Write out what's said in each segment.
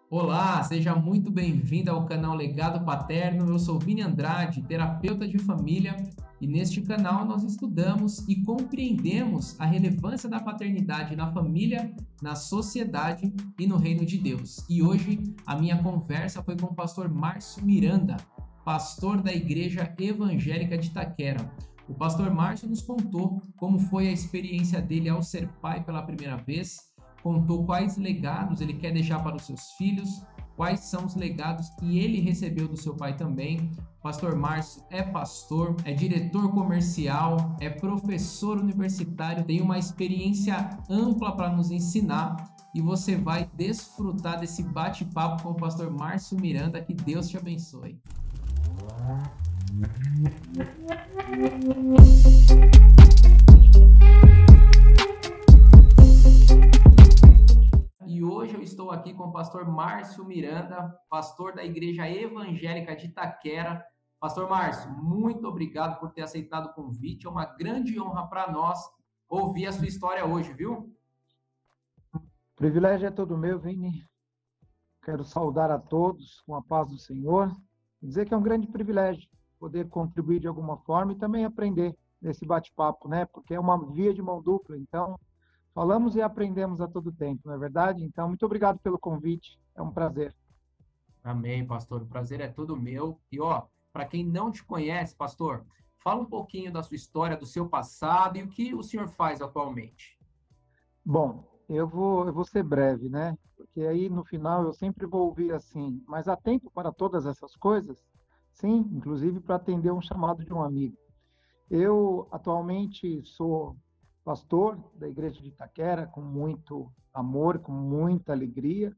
Olá, seja muito bem-vindo ao canal Legado Paterno. Eu sou Vini Andrade, terapeuta de família, e neste canal nós estudamos e compreendemos a relevância da paternidade na família, na sociedade e no reino de Deus. E hoje a minha conversa foi com o pastor Márcio Miranda, pastor da Igreja Evangélica de Itaquera. O pastor Márcio nos contou como foi a experiência dele ao ser pai pela primeira vez, contou quais legados ele quer deixar para os seus filhos, quais são os legados que ele recebeu do seu pai também. O pastor Márcio é pastor, é diretor comercial, é professor universitário, tem uma experiência ampla para nos ensinar e você vai desfrutar desse bate-papo com o pastor Márcio Miranda. Que Deus te abençoe. E hoje eu estou aqui com o pastor Márcio Miranda, pastor da Igreja Evangélica de Itaquera. Pastor Márcio, muito obrigado por ter aceitado o convite. É uma grande honra para nós ouvir a sua história hoje, viu? O privilégio é todo meu, Vini. Quero saudar a todos com a paz do Senhor e dizer que é um grande privilégio poder contribuir de alguma forma e também aprender nesse bate-papo, né? Porque é uma via de mão dupla, então falamos e aprendemos a todo tempo, não é verdade? Então, muito obrigado pelo convite, é um prazer. Amém, pastor. O prazer é todo meu. E para quem não te conhece, pastor, fala um pouquinho da sua história, do seu passado e o que o senhor faz atualmente. Bom, eu vou ser breve, né? Porque aí no final eu sempre vou ouvir assim, mas há tempo para todas essas coisas? Sim, inclusive para atender um chamado de um amigo. Eu atualmente sou pastor da Igreja de Itaquera, com muito amor, com muita alegria.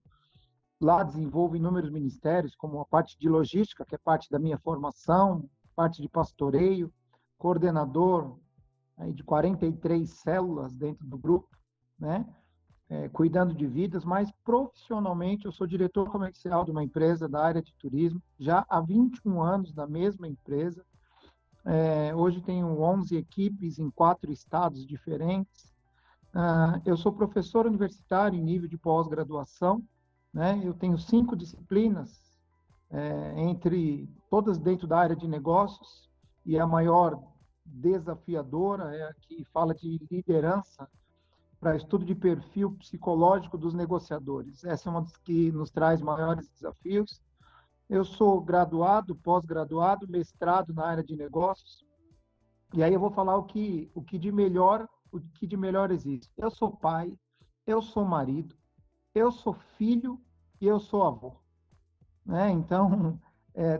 Lá desenvolvo inúmeros ministérios, como a parte de logística, que é parte da minha formação, parte de pastoreio, coordenador aí de 43 células dentro do grupo, né? Cuidando de vidas, mas profissionalmente eu sou diretor comercial de uma empresa da área de turismo, já há 21 anos na mesma empresa. Hoje tenho 11 equipes em 4 estados diferentes. Eu sou professor universitário em nível de pós-graduação, né? Eu tenho 5 disciplinas, entre todas dentro da área de negócios, e a maior desafiadora é a que fala de liderança para estudo de perfil psicológico dos negociadores. Essa é uma das que nos traz maiores desafios. Eu sou graduado, pós-graduado, mestrado na área de negócios. E aí eu vou falar o que de melhor existe. Eu sou pai, eu sou marido, eu sou filho e eu sou avô, né? Então,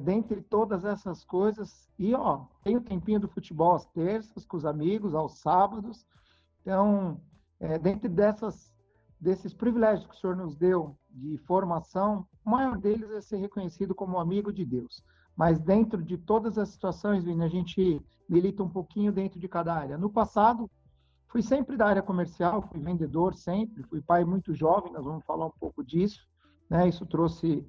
dentre todas essas coisas, e tenho tempinho do futebol às terças com os amigos, aos sábados. Então, dentre desses privilégios que o Senhor nos deu de formação, o maior deles é ser reconhecido como amigo de Deus. Mas dentro de todas as situações, Vini, a gente milita um pouquinho dentro de cada área. No passado, fui sempre da área comercial, fui vendedor sempre, fui pai muito jovem, nós vamos falar um pouco disso, né? Isso trouxe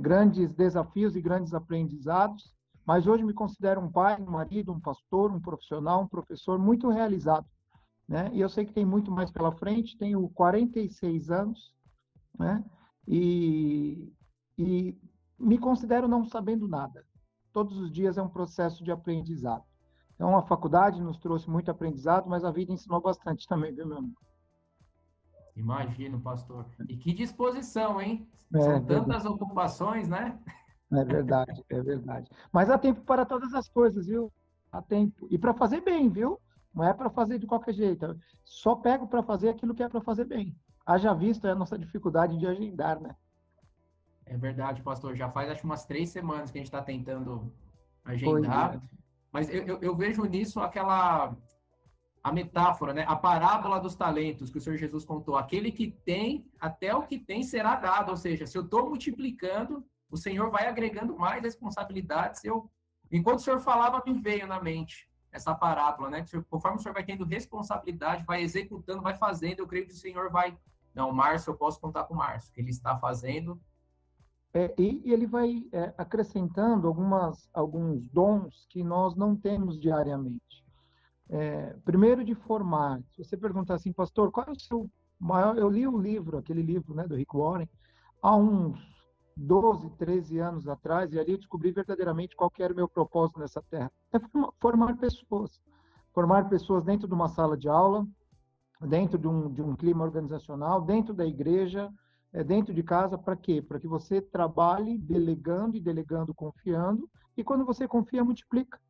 grandes desafios e grandes aprendizados, mas hoje me considero um pai, um marido, um pastor, um profissional, um professor muito realizado, né? E eu sei que tem muito mais pela frente, tenho 46 anos, né? E, e me considero não sabendo nada. Todos os dias é um processo de aprendizado. Então, a faculdade nos trouxe muito aprendizado, mas a vida ensinou bastante também, viu, meu amigo? Imagino, pastor. E que disposição, hein? É São verdade, tantas ocupações, né? é verdade, é verdade. Mas há tempo para todas as coisas, viu? Há tempo. E para fazer bem, viu? Não é para fazer de qualquer jeito. Só pego para fazer aquilo que é para fazer bem. Haja visto a nossa dificuldade de agendar, né? É verdade, pastor. Já faz acho umas 3 semanas que a gente está tentando Pois é. agendar, mas eu vejo nisso a metáfora, né? A parábola dos talentos que o Senhor Jesus contou. Aquele que tem, até o que tem será dado. Ou seja, se eu estou multiplicando, o Senhor vai agregando mais responsabilidades. Enquanto o Senhor falava, me veio na mente essa parábola, né? Conforme o Senhor vai tendo responsabilidade, vai executando, vai fazendo, eu creio que o Senhor vai. Não, Márcio, eu posso contar com o Márcio, que ele está fazendo. E ele vai acrescentando alguns dons que nós não temos diariamente. Primeiro, de formar. Se você perguntar assim, pastor, qual é o seu maior... Eu li o livro, aquele livro, né, do Rick Warren, há uns 12, 13 anos atrás, e ali eu descobri verdadeiramente qual que era o meu propósito nessa terra. É formar pessoas. Formar pessoas dentro de uma sala de aula, dentro de um clima organizacional, dentro da igreja, dentro de casa, para quê? Para que você trabalhe delegando e delegando, confiando, e quando você confia, multiplica,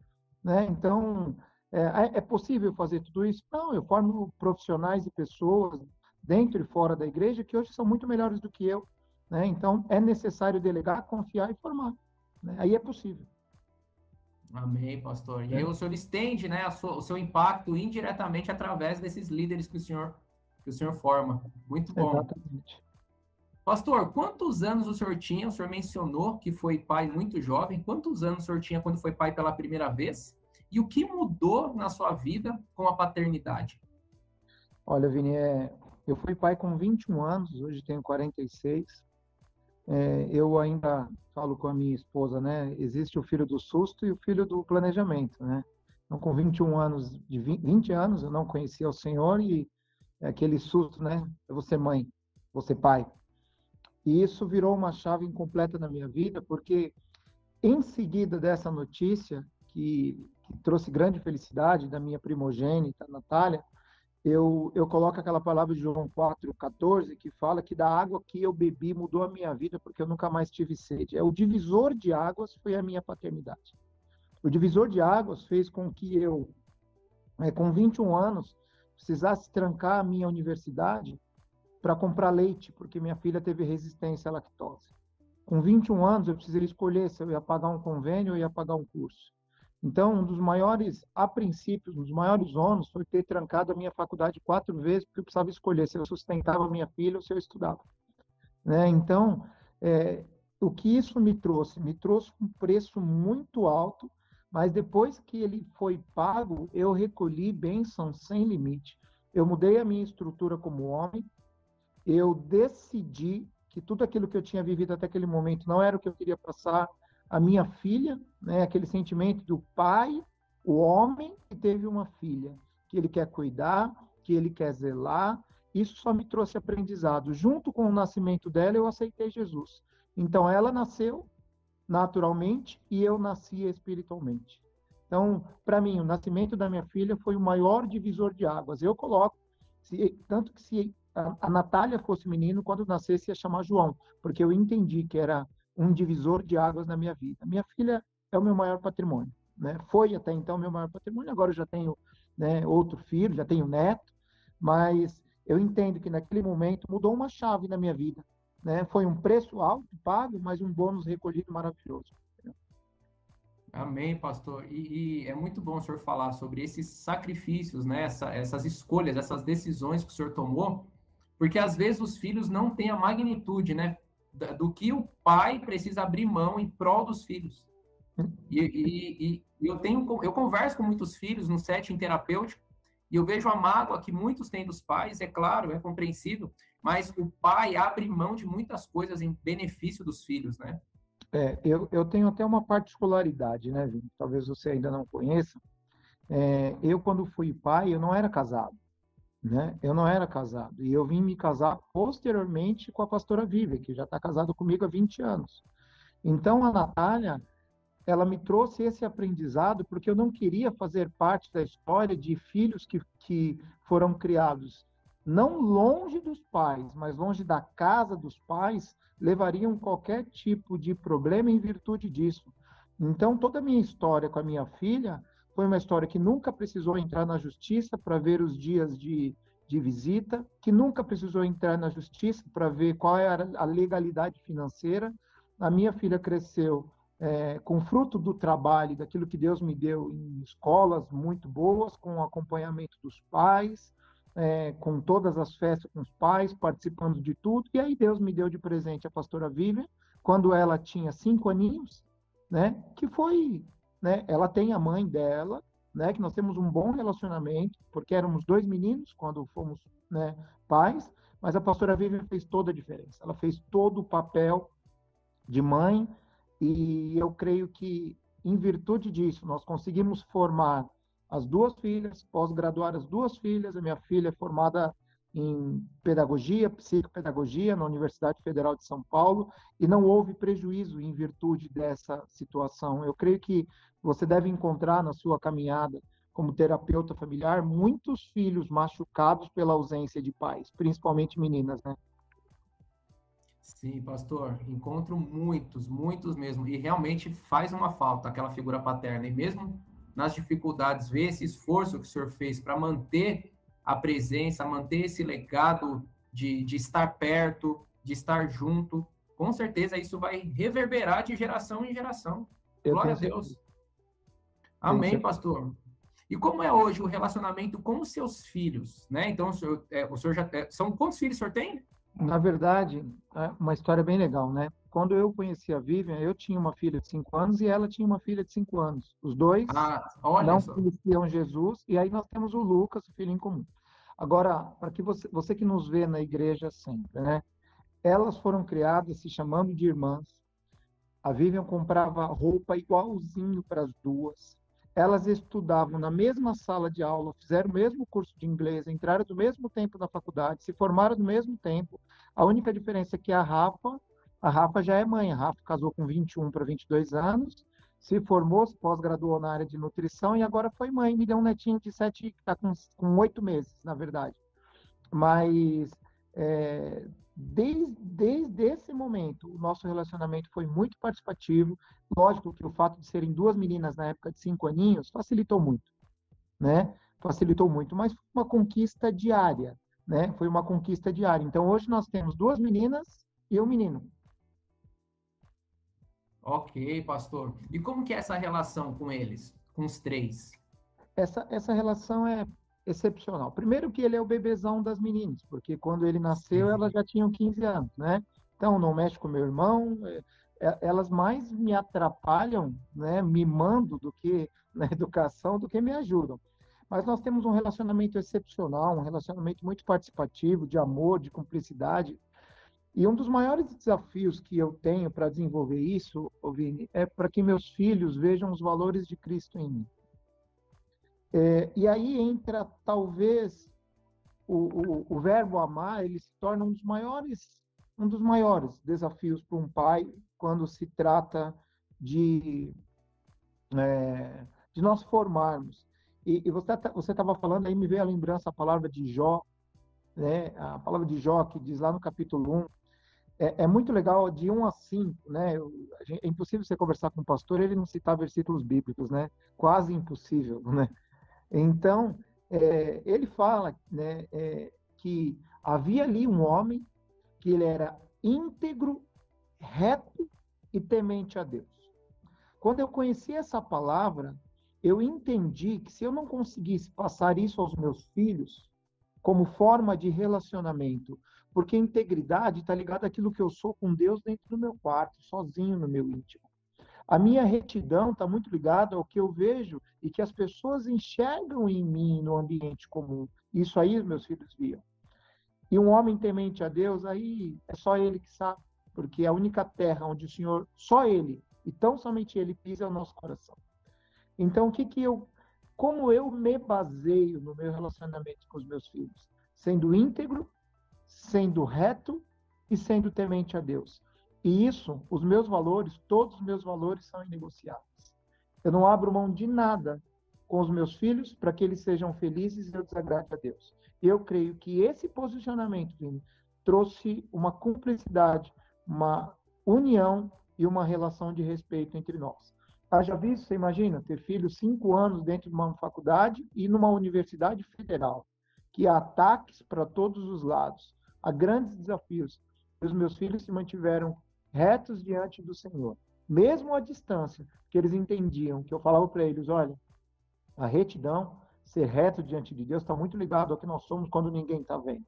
né? Então, é possível fazer tudo isso? Não, eu formo profissionais e pessoas dentro e fora da igreja que hoje são muito melhores do que eu, né? Então, é necessário delegar, confiar e formar, né? Aí é possível, Amém, pastor. E aí né? o senhor estende, né, o seu impacto indiretamente através desses líderes que o senhor forma. Muito bom. Exatamente. Pastor, quantos anos o senhor tinha? O senhor mencionou que foi pai muito jovem. Quantos anos o senhor tinha quando foi pai pela primeira vez? E o que mudou na sua vida com a paternidade? Olha, Vini, eu fui pai com 21 anos, hoje tenho 46. Eu ainda falo com a minha esposa, né? Existe o filho do susto e o filho do planejamento, né? Então, com 21 anos, de 20 anos, eu não conhecia o Senhor e é aquele susto, né? Eu vou ser mãe, vou ser pai. E isso virou uma chave incompleta na minha vida, porque em seguida dessa notícia, que trouxe grande felicidade da minha primogênita, Natália, eu coloco aquela palavra de João 4,14, que fala que da água que eu bebi mudou a minha vida, porque eu nunca mais tive sede. O divisor de águas foi a minha paternidade. O divisor de águas fez com que eu, com 21 anos, precisasse trancar a minha universidade para comprar leite, porque minha filha teve resistência à lactose. Com 21 anos, eu precisei escolher se eu ia pagar um convênio ou ia pagar um curso. Então, um dos maiores, a princípio, um dos maiores ônus foi ter trancado a minha faculdade 4 vezes, porque eu precisava escolher se eu sustentava a minha filha ou se eu estudava, né? Então, é, o que isso me trouxe? Me trouxe um preço muito alto, mas depois que ele foi pago, eu recolhi bênção sem limite. Eu mudei a minha estrutura como homem, eu decidi que tudo aquilo que eu tinha vivido até aquele momento não era o que eu queria passar à minha filha, né? Aquele sentimento do pai, o homem que teve uma filha, que ele quer cuidar, que ele quer zelar. Isso só me trouxe aprendizado. Junto com o nascimento dela, eu aceitei Jesus. Então, ela nasceu naturalmente e eu nasci espiritualmente. Então, para mim, o nascimento da minha filha foi o maior divisor de águas. Eu coloco, tanto que se a Natália fosse menino, quando nascesse ia chamar João, porque eu entendi que era um divisor de águas na minha vida. Minha filha é o meu maior patrimônio, né? Foi até então o meu maior patrimônio, agora eu já tenho, né, outro filho, já tenho neto, mas eu entendo que naquele momento mudou uma chave na minha vida, né? Foi um preço alto pago, mas um bônus recolhido maravilhoso. Amém, pastor. E é muito bom o senhor falar sobre esses sacrifícios, né? Essas escolhas, essas decisões que o senhor tomou, porque às vezes os filhos não têm a magnitude, né? Do que o pai precisa abrir mão em prol dos filhos. E eu converso com muitos filhos no setting terapêutico e eu vejo a mágoa que muitos têm dos pais, é claro, é compreensível, mas o pai abre mão de muitas coisas em benefício dos filhos, né? Eu tenho até uma particularidade, né, Vini? Talvez você ainda não conheça. Eu, quando fui pai, eu não era casado, né? Eu não era casado. E eu vim me casar posteriormente com a pastora Vivian, que já está casada comigo há 20 anos. Então, a Natália, ela me trouxe esse aprendizado porque eu não queria fazer parte da história de filhos que foram criados não longe dos pais, mas longe da casa dos pais, levariam qualquer tipo de problema em virtude disso. Então, toda a minha história com a minha filha foi uma história que nunca precisou entrar na justiça para ver os dias de visita, que nunca precisou entrar na justiça para ver qual era a legalidade financeira. A minha filha cresceu com fruto do trabalho, daquilo que Deus me deu em escolas muito boas, com o acompanhamento dos pais, com todas as festas com os pais, participando de tudo. E aí Deus me deu de presente a pastora Vivian, quando ela tinha 5 aninhos, né? Que foi, né? Ela tem a mãe dela, né? Que nós temos um bom relacionamento, porque éramos dois meninos quando fomos, né, pais, mas a pastora Vivian fez toda a diferença. Ela fez todo o papel de mãe, e eu creio que, em virtude disso, nós conseguimos formar as duas filhas, pós-graduar as duas filhas. A minha filha é formada em pedagogia, psicopedagogia na Universidade Federal de São Paulo, e não houve prejuízo em virtude dessa situação. Eu creio que você deve encontrar na sua caminhada como terapeuta familiar muitos filhos machucados pela ausência de pais, principalmente meninas, né? Sim, pastor, encontro muitos, muitos mesmo, e realmente faz uma falta aquela figura paterna, e mesmo nas dificuldades, ver esse esforço que o senhor fez para manter a presença, manter esse legado de estar perto, de estar junto, com certeza isso vai reverberar de geração em geração. Eu Glória tenho a certeza. Deus. Tenho Amém, certeza. pastor. E como é hoje o relacionamento com os seus filhos, né? Então, o senhor já são quantos filhos o senhor tem? Na verdade, é uma história bem legal, né? Quando eu conheci a Vivian, eu tinha uma filha de 5 anos e ela tinha uma filha de 5 anos. Os dois Ah, olha não só. conheciam Jesus, e aí nós temos o Lucas, o filho em comum. Agora, para que você que nos vê na igreja sempre, né? Elas foram criadas se chamando de irmãs. A Vivian comprava roupa igualzinho para as duas. Elas estudavam na mesma sala de aula, fizeram o mesmo curso de inglês, entraram do mesmo tempo na faculdade, se formaram do mesmo tempo. A única diferença é que a Rafa já é mãe. A Rafa casou com 21 para 22 anos, se formou, se pós-graduou na área de nutrição e agora foi mãe. Me deu um netinho de 7, que está com 8 meses, na verdade. Mas desde esse momento, o nosso relacionamento foi muito participativo. Lógico que o fato de serem duas meninas na época de 5 aninhos facilitou muito, né? Facilitou muito, mas foi uma conquista diária, né? Foi uma conquista diária. Então, hoje nós temos duas meninas e um menino. Ok, pastor. E como que é essa relação com eles, com os três? Essa relação é excepcional. Primeiro que ele é o bebezão das meninas, porque quando ele nasceu, elas Sim. já tinham 15 anos, né? Então, não mexe com meu irmão, elas mais me atrapalham, né, mimando do que na educação, do que me ajudam. Mas nós temos um relacionamento excepcional, um relacionamento muito participativo, de amor, de cumplicidade. E um dos maiores desafios que eu tenho para desenvolver isso, ô Vini, é para que meus filhos vejam os valores de Cristo em mim. E aí entra, talvez, o verbo amar, ele se torna um dos maiores desafios para um pai quando se trata de, de nós formarmos. E você estava falando, aí me veio a lembrança a palavra de Jó, né? A palavra de Jó, que diz lá no capítulo 1, é muito legal, de 1 a 5, né? É impossível você conversar com um pastor e ele não citar versículos bíblicos, né? Quase impossível, né? Então, ele fala, né, que havia ali um homem que ele era íntegro, reto e temente a Deus. Quando eu conheci essa palavra, eu entendi que se eu não conseguisse passar isso aos meus filhos como forma de relacionamento, porque integridade está ligada àquilo que eu sou com Deus dentro do meu quarto, sozinho no meu íntimo. A minha retidão está muito ligada ao que eu vejo e que as pessoas enxergam em mim no ambiente comum. Isso aí os meus filhos viam. E um homem temente a Deus, aí é só ele que sabe, porque a única terra onde o Senhor, só ele, e tão somente ele pisa é o nosso coração. Então, como eu me baseio no meu relacionamento com os meus filhos? Sendo íntegro, sendo reto e sendo temente a Deus. E isso, os meus valores, todos os meus valores são inegociáveis. Eu não abro mão de nada com os meus filhos para que eles sejam felizes e eu desagrade a Deus. Eu creio que esse posicionamento, Vini, trouxe uma cumplicidade, uma união e uma relação de respeito entre nós. Haja visto, você imagina, ter filhos 5 anos dentro de uma faculdade e numa universidade federal, que há ataques para todos os lados, há grandes desafios. E os meus filhos se mantiveram retos diante do Senhor, mesmo à distância, que eles entendiam, que eu falava para eles, olha, a retidão, ser reto diante de Deus, está muito ligado ao que nós somos quando ninguém está vendo.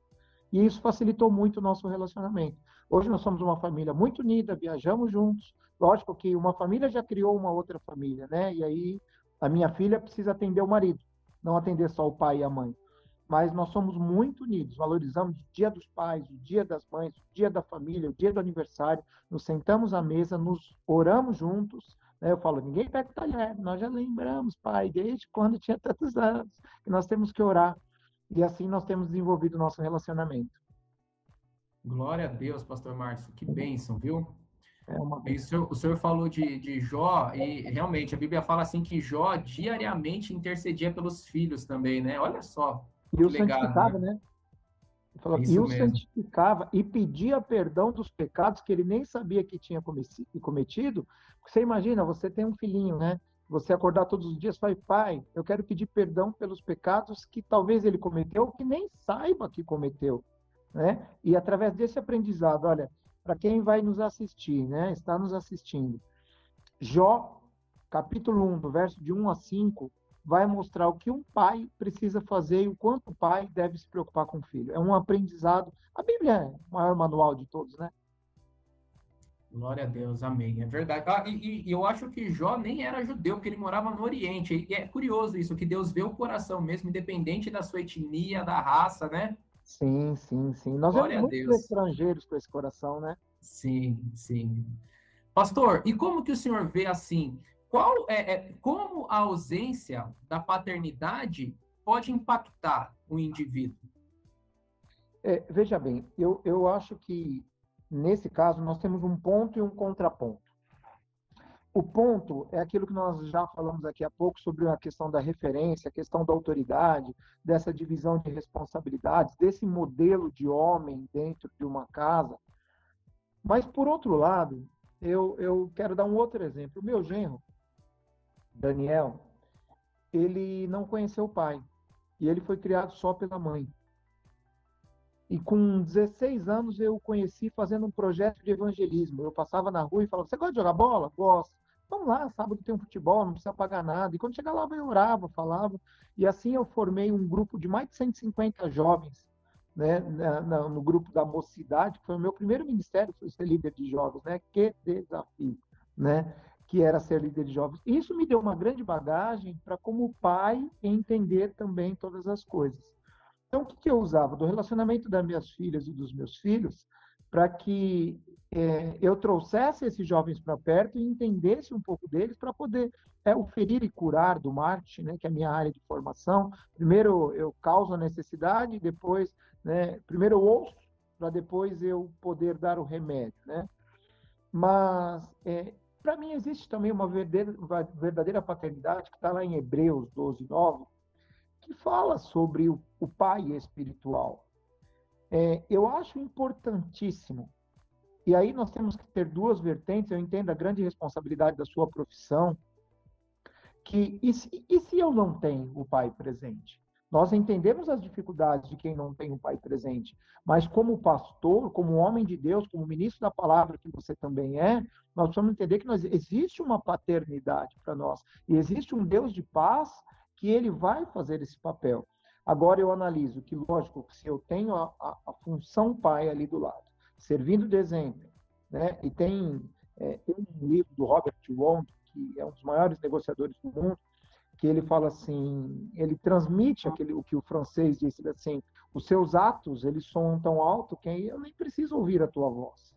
E isso facilitou muito o nosso relacionamento. Hoje nós somos uma família muito unida, viajamos juntos. Lógico que uma família já criou uma outra família, né? E aí a minha filha precisa atender o marido, não atender só o pai e a mãe. Mas nós somos muito unidos, valorizamos o dia dos pais, o dia das mães, o dia da família, o dia do aniversário, nos sentamos à mesa, nos oramos juntos, né? Eu falo, ninguém pega o talher, nós já lembramos, pai, desde quando tinha tantos anos, que nós temos que orar. E assim nós temos desenvolvido o nosso relacionamento. Glória a Deus, pastor Márcio, que bênção, viu? É uma E bênção. o senhor falou de Jó, e realmente a Bíblia fala assim que Jó diariamente intercedia pelos filhos também, né? Olha só E o que legado, né? santificava, né? Ele É falou, e isso o mesmo. santificava e pedia perdão dos pecados que ele nem sabia que tinha cometido. Você imagina, você tem um filhinho, né? Você acordar todos os dias e falar, pai, eu quero pedir perdão pelos pecados que talvez ele cometeu, ou que nem saiba que cometeu, né? E através desse aprendizado, olha, para quem vai nos assistir, né? Está nos assistindo. Jó, capítulo 1, do verso de 1 a 5, vai mostrar o que um pai precisa fazer e o quanto o pai deve se preocupar com o filho. É um aprendizado. A Bíblia é o maior manual de todos, né? Glória a Deus, amém. É verdade. E eu acho que Jó nem era judeu, porque ele morava no Oriente. E é curioso isso, que Deus vê o coração mesmo, independente da sua etnia, da raça, né? Sim, sim, sim. Nós vemos Glória a muitos Deus. estrangeiros com esse coração, né? Sim, sim. Pastor, e como que o senhor vê assim? Qual como a ausência da paternidade pode impactar o indivíduo? Veja bem, eu acho que nesse caso nós temos um ponto e um contraponto. O ponto é aquilo que nós já falamos aqui há pouco sobre a questão da referência, a questão da autoridade, dessa divisão de responsabilidades, desse modelo de homem dentro de uma casa. Mas, por outro lado, eu quero dar um outro exemplo. O meu genro, Daniel, ele não conheceu o pai e ele foi criado só pela mãe. E com 16 anos eu o conheci fazendo um projeto de evangelismo. Eu passava na rua e falava: Você gosta de jogar bola? Gosto. Vamos lá, sábado tem um futebol, não precisa pagar nada. E quando chegava lá, eu orava, falava. E assim eu formei um grupo de mais de 150 jovens, né, no grupo da mocidade, que foi o meu primeiro ministério, foi ser líder de jovens, né? Que desafio, né? Que era ser líder de jovens. Isso me deu uma grande bagagem para, como pai, entender também todas as coisas. Então, o que que eu usava? Do relacionamento das minhas filhas e dos meus filhos, para que eu trouxesse esses jovens para perto e entendesse um pouco deles, para poder o ferir e curar do marketing, né, que é a minha área de formação. Primeiro eu causo a necessidade, depois, né, primeiro eu ouço, para depois eu poder dar o remédio, né? Mas, para mim, existe também uma verdadeira paternidade, que está lá em Hebreus 12:9, que fala sobre o pai espiritual. Eu acho importantíssimo, e aí nós temos que ter duas vertentes. Eu entendo a grande responsabilidade da sua profissão, que e se eu não tenho o pai presente? Nós entendemos as dificuldades de quem não tem o pai presente, mas como pastor, como homem de Deus, como ministro da palavra que você também nós precisamos entender que existe uma paternidade para nós, e existe um Deus de paz que ele vai fazer esse papel. Agora eu analiso que, lógico, se eu tenho a função pai ali do lado, servindo de exemplo, né? E tem um livro do Robert Wong, que é um dos maiores negociadores do mundo, que ele fala assim, ele transmite o que o francês disse assim: os seus atos, eles soam tão alto que eu nem preciso ouvir a tua voz,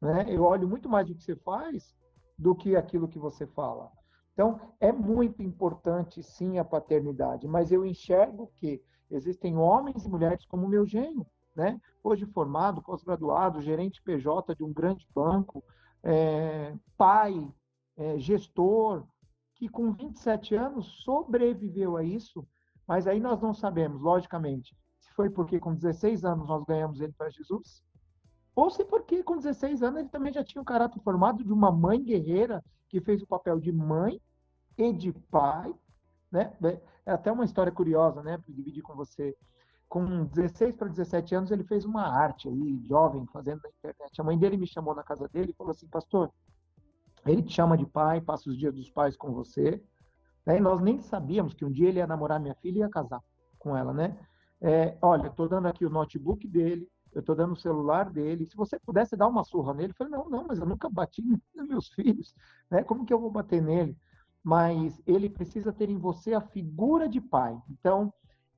né? Eu olho muito mais o que você faz do que aquilo que você fala. Então, é muito importante, sim, a paternidade, mas eu enxergo que existem homens e mulheres como o meu genro, né? Hoje formado, pós-graduado, gerente PJ de um grande banco, pai, gestor, que com 27 anos sobreviveu a isso, mas aí nós não sabemos, logicamente, se foi porque com 16 anos nós ganhamos ele para Jesus, ou se porque com 16 anos ele também já tinha o caráter formado de uma mãe guerreira que fez o papel de mãe e de pai, né? É até uma história curiosa, né, para dividir com você. Com 16 para 17 anos ele fez uma arte aí, jovem, fazendo na internet. A mãe dele me chamou na casa dele e falou assim: Pastor, ele te chama de pai, passa os dias dos pais com você, né? E nós nem sabíamos que um dia ele ia namorar minha filha e ia casar com ela, né? Olha, estou dando aqui o notebook dele, eu estou dando o celular dele. Se você pudesse dar uma surra nele, eu falei: não, não, mas eu nunca bati nos meus filhos, né? Como que eu vou bater nele? Mas ele precisa ter em você a figura de pai. Então,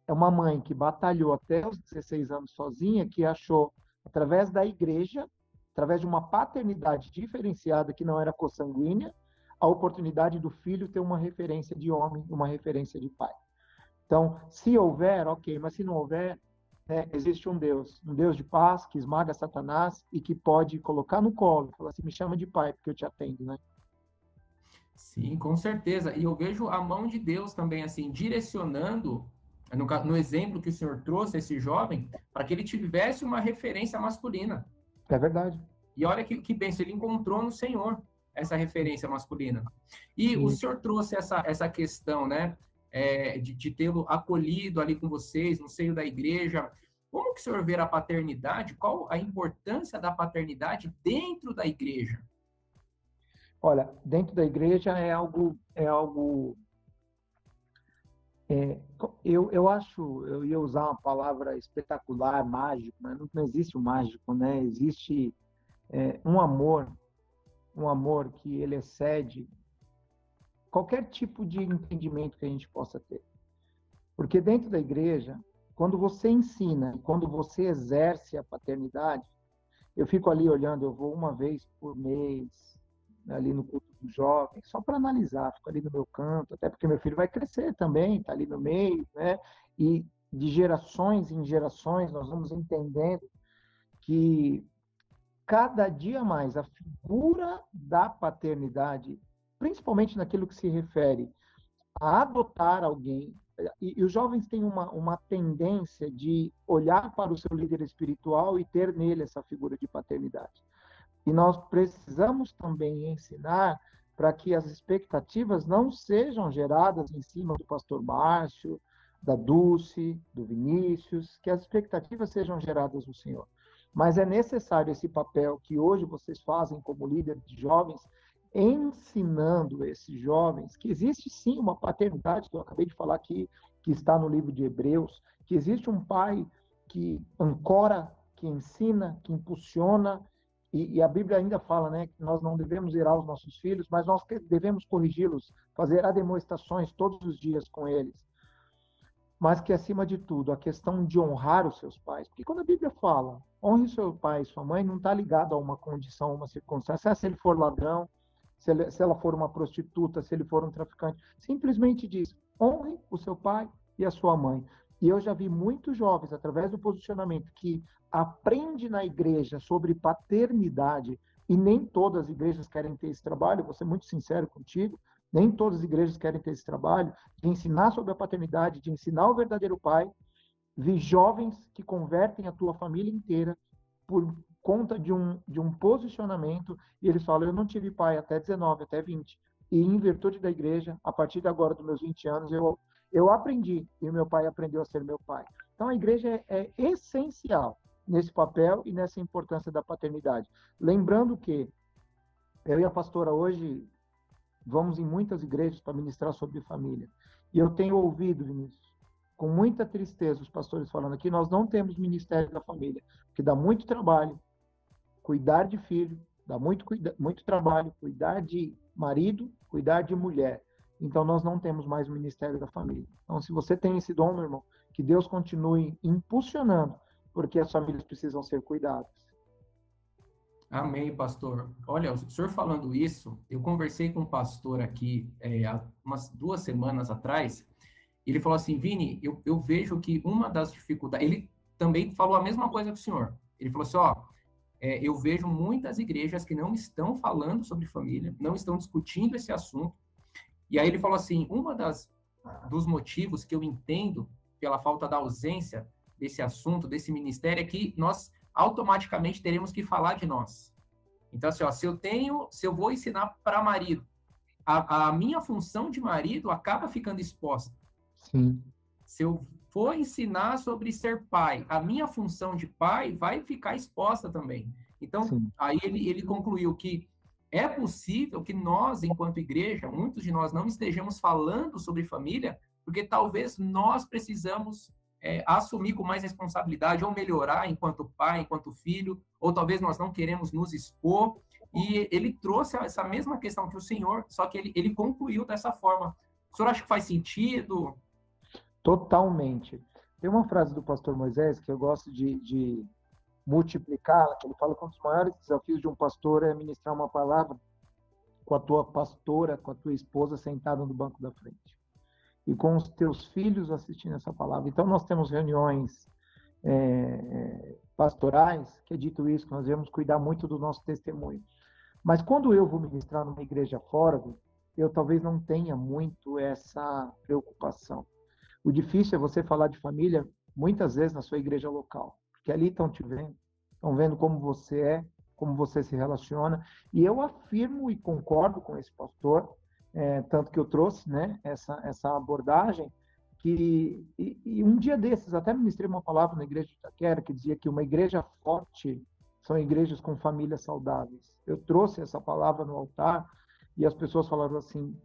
é uma mãe que batalhou até os 16 anos sozinha, que achou, através da igreja, através de uma paternidade diferenciada que não era consanguínea, a oportunidade do filho ter uma referência de homem, uma referência de pai. Então, se houver, ok, mas se não houver, né, existe um Deus de paz que esmaga Satanás e que pode colocar no colo, falar assim, me chama de pai, porque eu te atendo, né? Sim, com certeza. E eu vejo a mão de Deus também, assim, direcionando, no exemplo que o senhor trouxe, esse jovem, para que ele tivesse uma referência masculina. É verdade. E olha que benção, ele encontrou no Senhor essa referência masculina. E o E, senhor trouxe essa questão, né, de tê-lo acolhido ali com vocês, no seio da igreja. Como que o senhor vê a paternidade? Qual a importância da paternidade dentro da igreja? olha, dentro da igreja eu acho, eu ia usar uma palavra espetacular, mágico, mas não existe o mágico, né? Existe um amor que ele excede qualquer tipo de entendimento que a gente possa ter. Porque dentro da igreja, quando você ensina, quando você exerce a paternidade, eu fico ali olhando, eu vou uma vez por mês, né, ali no culto dos jovens, só para analisar, fico ali no meu canto, até porque meu filho vai crescer também, está ali no meio, né? E de gerações em gerações nós vamos entendendo que cada dia mais a figura da paternidade, principalmente naquilo que se refere a adotar alguém, e os jovens têm uma tendência de olhar para o seu líder espiritual e ter nele essa figura de paternidade. E nós precisamos também ensinar para que as expectativas não sejam geradas em cima do pastor Márcio, da Dulce, do Vinícius, que as expectativas sejam geradas no Senhor. Mas é necessário esse papel que hoje vocês fazem como líder de jovens, ensinando esses jovens que existe sim uma paternidade, que eu acabei de falar aqui, que está no livro de Hebreus, que existe um pai que ancora, que ensina, que impulsiona, e a Bíblia ainda fala, né, que nós não devemos irar os nossos filhos, mas nós devemos corrigi-los, fazer demonstrações todos os dias com eles. Mas que, acima de tudo, a questão de honrar os seus pais. Porque quando a Bíblia fala, honre seu pai e sua mãe, não está ligado a uma condição, a uma circunstância. Se ele for ladrão, se ela for uma prostituta, se ele for um traficante. Simplesmente diz, honre o seu pai e a sua mãe. E eu já vi muitos jovens, através do posicionamento, que aprende na igreja sobre paternidade, e nem todas as igrejas querem ter esse trabalho, vou ser muito sincero contigo, nem todas as igrejas querem ter esse trabalho, de ensinar sobre a paternidade, de ensinar o verdadeiro pai. Vi jovens que convertem a tua família inteira por conta de um posicionamento, e eles falam, eu não tive pai até 19, até 20, e em virtude da igreja, a partir de agora, dos meus 20 anos, eu aprendi, e o meu pai aprendeu a ser meu pai. Então, a igreja é essencial nesse papel e nessa importância da paternidade. Lembrando que eu e a pastora hoje vamos em muitas igrejas para ministrar sobre família. E eu tenho ouvido, Vinícius, com muita tristeza, os pastores falando aqui, nós não temos ministério da família, porque dá muito trabalho cuidar de filho, dá muito trabalho cuidar de marido, cuidar de mulher. Então, nós não temos mais o ministério da família. Então, se você tem esse dom, meu irmão, que Deus continue impulsionando, porque as famílias precisam ser cuidadas. Amém, pastor. Olha, o senhor falando isso, eu conversei com um pastor aqui há umas 2 semanas atrás. Ele falou assim, Vini, eu vejo que uma das dificuldades... Ele também falou a mesma coisa que o senhor. Ele falou assim, ó, eu vejo muitas igrejas que não estão falando sobre família, não estão discutindo esse assunto. E aí ele falou assim, dos motivos que eu entendo pela falta da ausência desse assunto, desse ministério, é que nós automaticamente teremos que falar de nós. Então, assim, ó, se eu vou ensinar para marido, a minha função de marido acaba ficando exposta. Sim. Se eu for ensinar sobre ser pai, a minha função de pai vai ficar exposta também. Então, Sim. aí ele concluiu que é possível que nós, enquanto igreja, muitos de nós não estejamos falando sobre família, porque talvez nós precisamos assumir com mais responsabilidade ou melhorar enquanto pai, enquanto filho, ou talvez nós não queremos nos expor. E ele trouxe essa mesma questão que o senhor, só que ele concluiu dessa forma. O senhor acha que faz sentido? Totalmente. Tem uma frase do pastor Moisés que eu gosto de multiplicá-la, que ele fala que um dos maiores desafios de um pastor é ministrar uma palavra com a tua pastora, com a tua esposa sentada no banco da frente. e com os teus filhos assistindo essa palavra. Então, nós temos reuniões pastorais, que é dito isso, que nós devemos cuidar muito do nosso testemunho. Mas quando eu vou ministrar numa igreja fora, eu talvez não tenha muito essa preocupação. O difícil é você falar de família, muitas vezes, na sua igreja local, porque ali estão te vendo, estão vendo como você é, como você se relaciona, e eu afirmo e concordo com esse pastor, tanto que eu trouxe, né, essa abordagem, e um dia desses, até ministrei uma palavra na igreja de Itaquera, que dizia que uma igreja forte são igrejas com famílias saudáveis. Eu trouxe essa palavra no altar, e as pessoas falaram assim,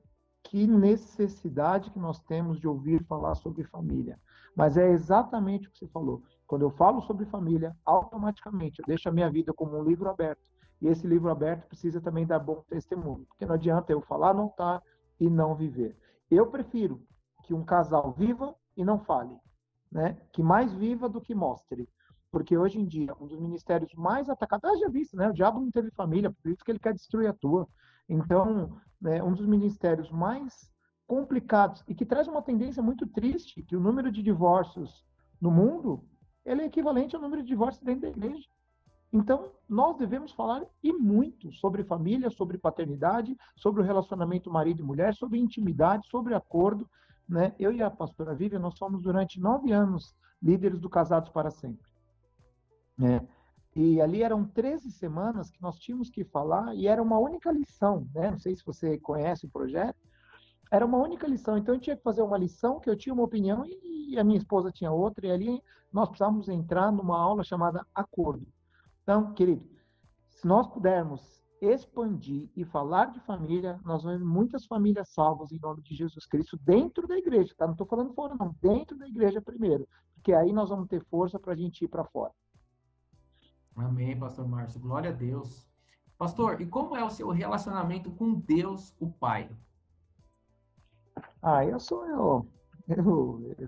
que necessidade que nós temos de ouvir falar sobre família. Mas é exatamente o que você falou. Quando eu falo sobre família, automaticamente eu deixo a minha vida como um livro aberto. E esse livro aberto precisa também dar bom testemunho. Porque não adianta eu falar no altar e não viver. Eu prefiro que um casal viva e não fale, né? Que mais viva do que mostre. Porque hoje em dia, um dos ministérios mais atacados, já visto, né? O diabo não teve família, por isso que ele quer destruir a tua. Então, um dos ministérios mais complicados e que traz uma tendência muito triste, que o número de divórcios no mundo, ele é equivalente ao número de divórcios dentro da igreja. Então, nós devemos falar e muito sobre família, sobre paternidade, sobre o relacionamento marido e mulher, sobre intimidade, sobre acordo, né? Eu e a pastora Vivian, nós fomos durante 9 anos líderes do Casados para Sempre, né? E ali eram 13 semanas que nós tínhamos que falar, e era uma única lição, né? Não sei se você conhece o projeto, era uma única lição. Então, eu tinha que fazer uma lição, que eu tinha uma opinião e a minha esposa tinha outra, e ali nós precisávamos entrar numa aula chamada Acordo. Então, querido, se nós pudermos expandir e falar de família, nós vamos ver muitas famílias salvas em nome de Jesus Cristo dentro da igreja, tá? Não estou falando fora, não. Dentro da igreja primeiro, porque aí nós vamos ter força para a gente ir para fora. Amém, pastor Márcio. Glória a Deus. Pastor, e como é o seu relacionamento com Deus, o Pai? Se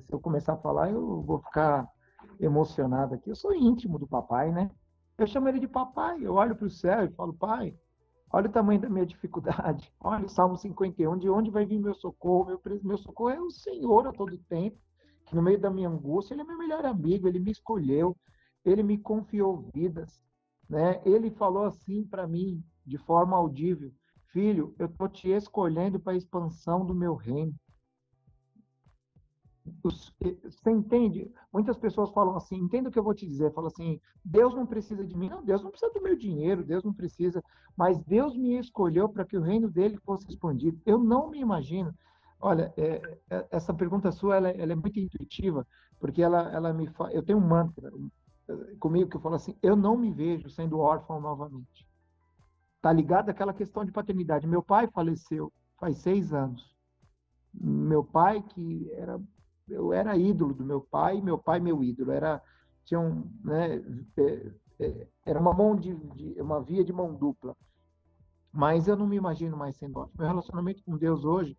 eu começar a falar, eu vou ficar emocionado aqui. Eu sou íntimo do papai, né? Eu chamo ele de papai. Eu olho para o céu e falo, pai, olha o tamanho da minha dificuldade. Olha o Salmo 51, de onde vai vir meu socorro? Meu socorro é o Senhor a todo tempo, que no meio da minha angústia, ele é meu melhor amigo, ele me escolheu, ele me confiou vidas, né? Ele falou assim para mim, de forma audível, filho, eu estou te escolhendo para a expansão do meu reino. Você entende? Muitas pessoas falam assim, entenda o que eu vou te dizer, falam assim, Deus não precisa de mim. Não, Deus não precisa do meu dinheiro, Deus não precisa, mas Deus me escolheu para que o reino dele fosse expandido. Eu não me imagino. Olha, essa pergunta sua, ela é muito intuitiva, porque eu tenho um mantra comigo que eu falo assim, eu não me vejo sendo órfão novamente. Tá ligado àquela questão de paternidade. Meu pai faleceu faz 6 anos. Meu pai, eu era ídolo do meu pai meu ídolo. Era uma via de mão dupla. Mas eu não me imagino mais sendo órfão. Meu relacionamento com Deus hoje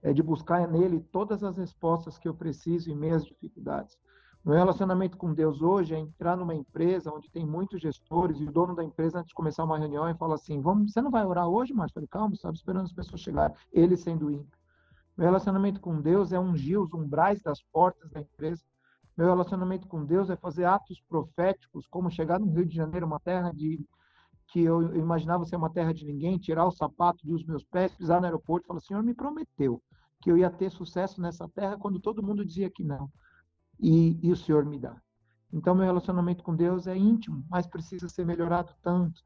é de buscar nele todas as respostas que eu preciso em meias dificuldades. Meu relacionamento com Deus hoje é entrar numa empresa onde tem muitos gestores e o dono da empresa, antes de começar uma reunião, e fala assim, você não vai orar hoje, Márcio? Eu falei, calma, estava esperando as pessoas chegarem, ele sendo ímpio. Meu relacionamento com Deus é ungir os umbrais das portas da empresa. Meu relacionamento com Deus é fazer atos proféticos, como chegar no Rio de Janeiro, uma terra que eu imaginava ser uma terra de ninguém, tirar o sapato dos meus pés, pisar no aeroporto e falar, Senhor me prometeu que eu ia ter sucesso nessa terra quando todo mundo dizia que não. E o Senhor me dá. Então, meu relacionamento com Deus é íntimo, mas precisa ser melhorado tanto,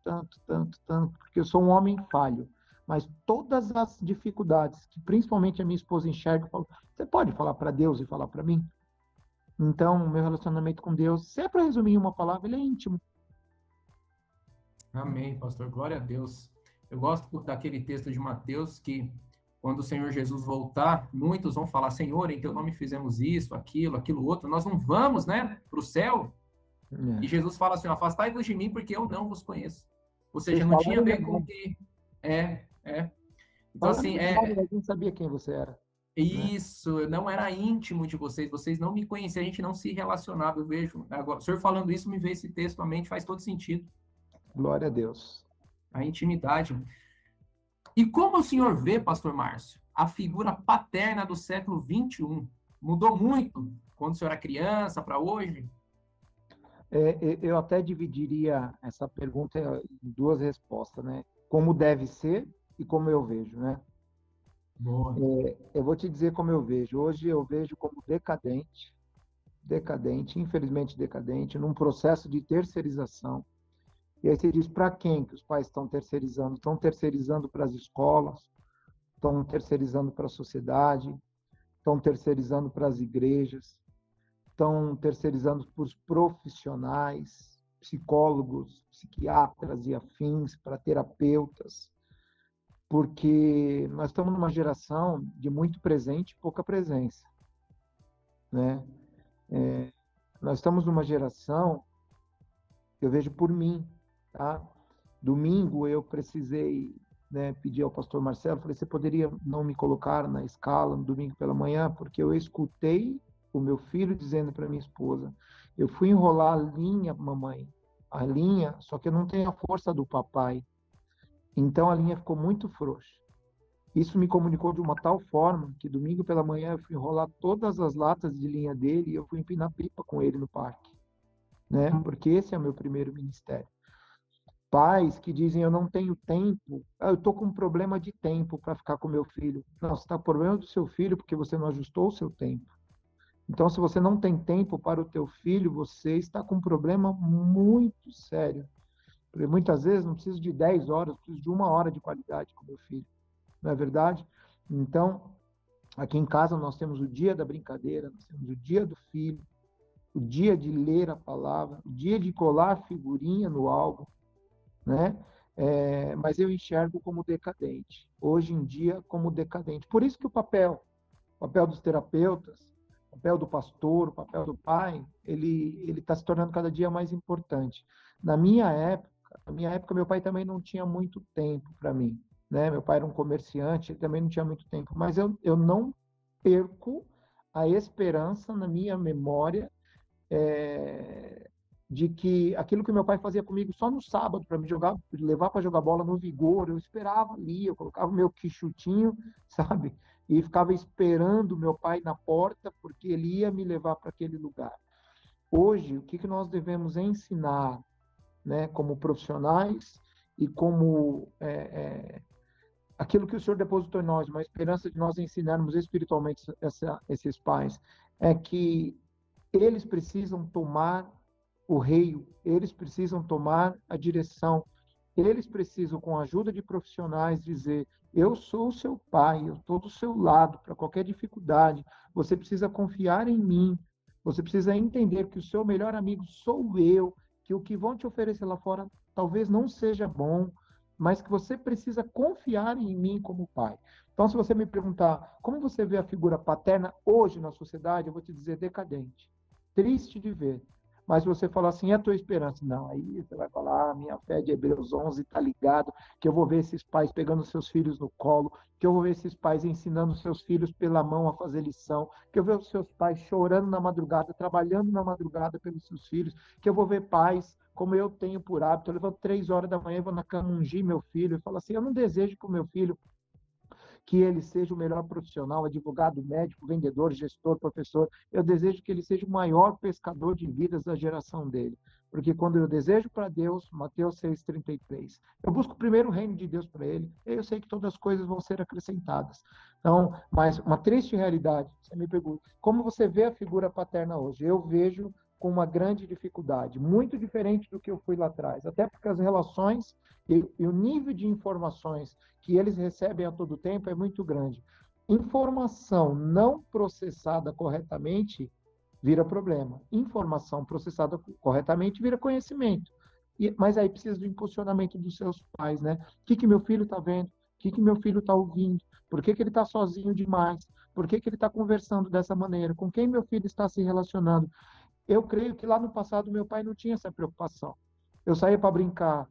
porque eu sou um homem falho. Mas todas as dificuldades, que principalmente a minha esposa enxerga, eu falo, você pode falar para Deus e falar para mim? Então, meu relacionamento com Deus, se é para resumir em uma palavra, ele é íntimo. Amém, pastor. Glória a Deus. Eu gosto daquele texto de Mateus que, quando o Senhor Jesus voltar, muitos vão falar, Senhor, em teu nome fizemos isso, aquilo outro. Nós não vamos, né, para o céu. E Jesus fala assim, afastai-vos de mim, porque eu não vos conheço. Ou seja, não tinha a ver com que... Então, assim, eu não sabia quem você era. Isso, eu não era íntimo de vocês não me conheciam, a gente não se relacionava. Eu vejo, agora, o senhor falando isso, me veio esse texto à mente, faz todo sentido. Glória a Deus. A intimidade. E como o senhor vê, pastor Márcio, a figura paterna do século XXI? Mudou muito quando o senhor era criança para hoje? Eu até dividiria essa pergunta em duas respostas, né? Como deve ser e como eu vejo, né? Boa. Eu vou te dizer como eu vejo. Hoje eu vejo como decadente, decadente, infelizmente decadente, num processo de terceirização. E aí você diz, para quem que os pais estão terceirizando? Estão terceirizando para as escolas, estão terceirizando para a sociedade, estão terceirizando para as igrejas, estão terceirizando para os profissionais, psicólogos, psiquiatras e afins, para terapeutas, porque nós estamos numa geração de muito presente e pouca presença, né? Nós estamos numa geração, eu vejo por mim, tá? Domingo eu precisei, né, pedir ao pastor Marcelo, falei, você poderia não me colocar na escala no domingo pela manhã, porque eu escutei o meu filho dizendo para minha esposa, eu fui enrolar a linha, mamãe, a linha, só que eu não tenho a força do papai. Então a linha ficou muito frouxa. Isso me comunicou de uma tal forma que domingo pela manhã eu fui enrolar todas as latas de linha dele e eu fui empinar pipa com ele no parque, né? Porque esse é o meu primeiro ministério. Pais que dizem, eu não tenho tempo, eu estou com um problema de tempo para ficar com meu filho. Não, você está com problema do seu filho porque você não ajustou o seu tempo. Então, se você não tem tempo para o teu filho, você está com um problema muito sério. Porque muitas vezes não preciso de 10 horas, preciso de 1 hora de qualidade com meu filho. Não é verdade? Então, aqui em casa nós temos o dia da brincadeira, nós temos o dia do filho, o dia de ler a palavra, o dia de colar figurinha no álbum, né? Mas eu enxergo como decadente, hoje em dia como decadente. Por isso que o papel dos terapeutas, o papel do pastor, o papel do pai, ele está se tornando cada dia mais importante. Na minha época, meu pai também não tinha muito tempo para mim, né? Meu pai era um comerciante, ele também não tinha muito tempo, mas eu não perco a esperança na minha memória de que aquilo que meu pai fazia comigo só no sábado para me jogar, levar para jogar bola no Vigor, eu esperava ali, eu colocava o meu quichutinho, sabe? E ficava esperando meu pai na porta porque ele ia me levar para aquele lugar. Hoje, o que nós devemos ensinar, né, como profissionais e como aquilo que o Senhor depositou em nós, uma esperança de nós ensinarmos espiritualmente esses pais, é que eles precisam tomar o reio, eles precisam tomar a direção, eles precisam, com a ajuda de profissionais, dizer: eu sou o seu pai, eu estou do seu lado para qualquer dificuldade, você precisa confiar em mim, você precisa entender que o seu melhor amigo sou eu, que o que vão te oferecer lá fora talvez não seja bom, mas que você precisa confiar em mim como pai. Então, se você me perguntar como você vê a figura paterna hoje na sociedade, eu vou te dizer decadente. Triste de ver. Mas você fala assim, é a tua esperança. Não, aí você vai falar, minha fé de Hebreus 11 está ligado, que eu vou ver esses pais pegando seus filhos no colo, que eu vou ver esses pais ensinando seus filhos pela mão a fazer lição, que eu vou ver os seus pais chorando na madrugada, trabalhando na madrugada pelos seus filhos, que eu vou ver pais, como eu tenho por hábito, eu levanto 3 horas da manhã, vou na cama ungir meu filho, e falo assim, eu não desejo que o meu filho que ele seja o melhor profissional, advogado, médico, vendedor, gestor, professor. Eu desejo que ele seja o maior pescador de vidas da geração dele. Porque quando eu desejo para Deus, Mateus 6,33, eu busco primeiro o reino de Deus para ele, e eu sei que todas as coisas vão ser acrescentadas. Então, mas uma triste realidade, você me pergunta, como você vê a figura paterna hoje? Eu vejo com uma grande dificuldade, muito diferente do que eu fui lá atrás, até porque as relações e o nível de informações que eles recebem a todo tempo é muito grande. Informação não processada corretamente vira problema. Informação processada corretamente vira conhecimento. Mas aí precisa do impulsionamento dos seus pais, né? O que meu filho está vendo? O que meu filho está ouvindo? Por que ele está sozinho demais? Por que ele está conversando dessa maneira? Com quem meu filho está se relacionando? Eu creio que lá no passado meu pai não tinha essa preocupação. Eu saía para brincar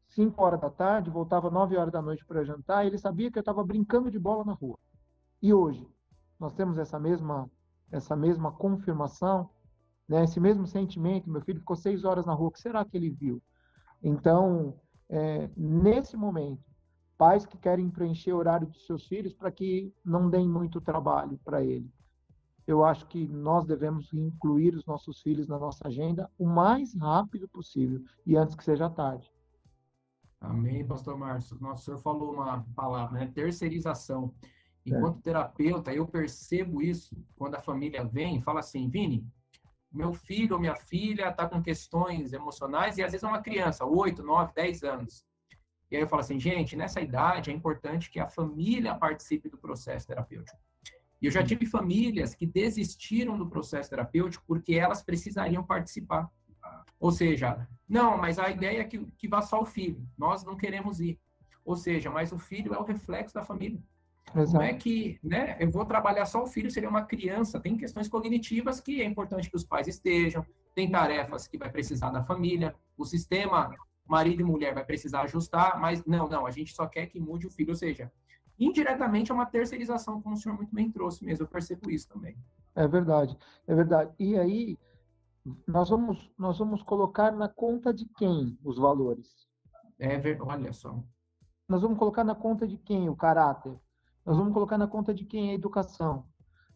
5 horas da tarde, voltava 9 horas da noite para jantar, e ele sabia que eu estava brincando de bola na rua. E hoje, nós temos essa mesma confirmação, né? Esse mesmo sentimento. Meu filho ficou 6 horas na rua, o que será que ele viu? Então, nesse momento, pais que querem preencher o horário dos seus filhos para que não deem muito trabalho para ele. Eu acho que nós devemos incluir os nossos filhos na nossa agenda o mais rápido possível e antes que seja tarde. Amém, pastor Márcio. Nossa, o senhor falou uma palavra, né? Terceirização. É, Enquanto terapeuta, eu percebo isso quando a família vem e fala assim, Vini, meu filho ou minha filha está com questões emocionais e às vezes é uma criança, 8, 9, 10 anos. E aí eu falo assim, gente, nessa idade é importante que a família participe do processo terapêutico. E eu já tive famílias que desistiram do processo terapêutico porque elas precisariam participar. Ou seja, não, mas a ideia é que vá só o filho, nós não queremos ir. Ou seja, mas o filho é o reflexo da família. Como é exato. que, né, eu vou trabalhar só o filho, seria uma criança, tem questões cognitivas que é importante que os pais estejam, tem tarefas que vai precisar da família, o sistema marido e mulher vai precisar ajustar, mas não, a gente só quer que mude o filho, ou seja, indiretamente é uma terceirização, como o senhor muito bem trouxe mesmo, eu percebo isso também. É verdade, é verdade. E aí nós vamos colocar na conta de quem os valores? Olha só. Nós vamos colocar na conta de quem o caráter? Nós vamos colocar na conta de quem a educação?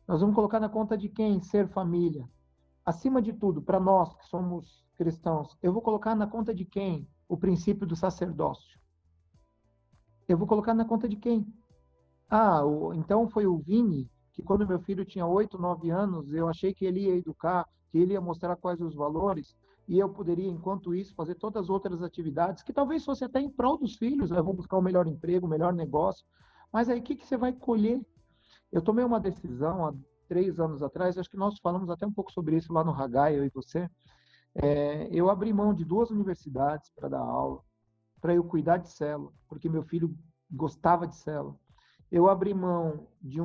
Nós vamos colocar na conta de quem ser família? Acima de tudo, para nós que somos cristãos, eu vou colocar na conta de quem o princípio do sacerdócio? Eu vou colocar na conta de quem? Então foi o Vini que quando meu filho tinha 8, 9 anos, eu achei que ele ia educar, que ele ia mostrar quais os valores, e eu poderia, enquanto isso, fazer todas as outras atividades, que talvez fosse até em prol dos filhos, eu vou buscar o melhor emprego, o melhor negócio, mas aí o que você vai colher? Eu tomei uma decisão há 3 anos atrás, acho que nós falamos até um pouco sobre isso lá no Hagai, eu e você. Eu abri mão de 2 universidades para dar aula, para eu cuidar de célula, porque meu filho gostava de célula. Eu abri mão de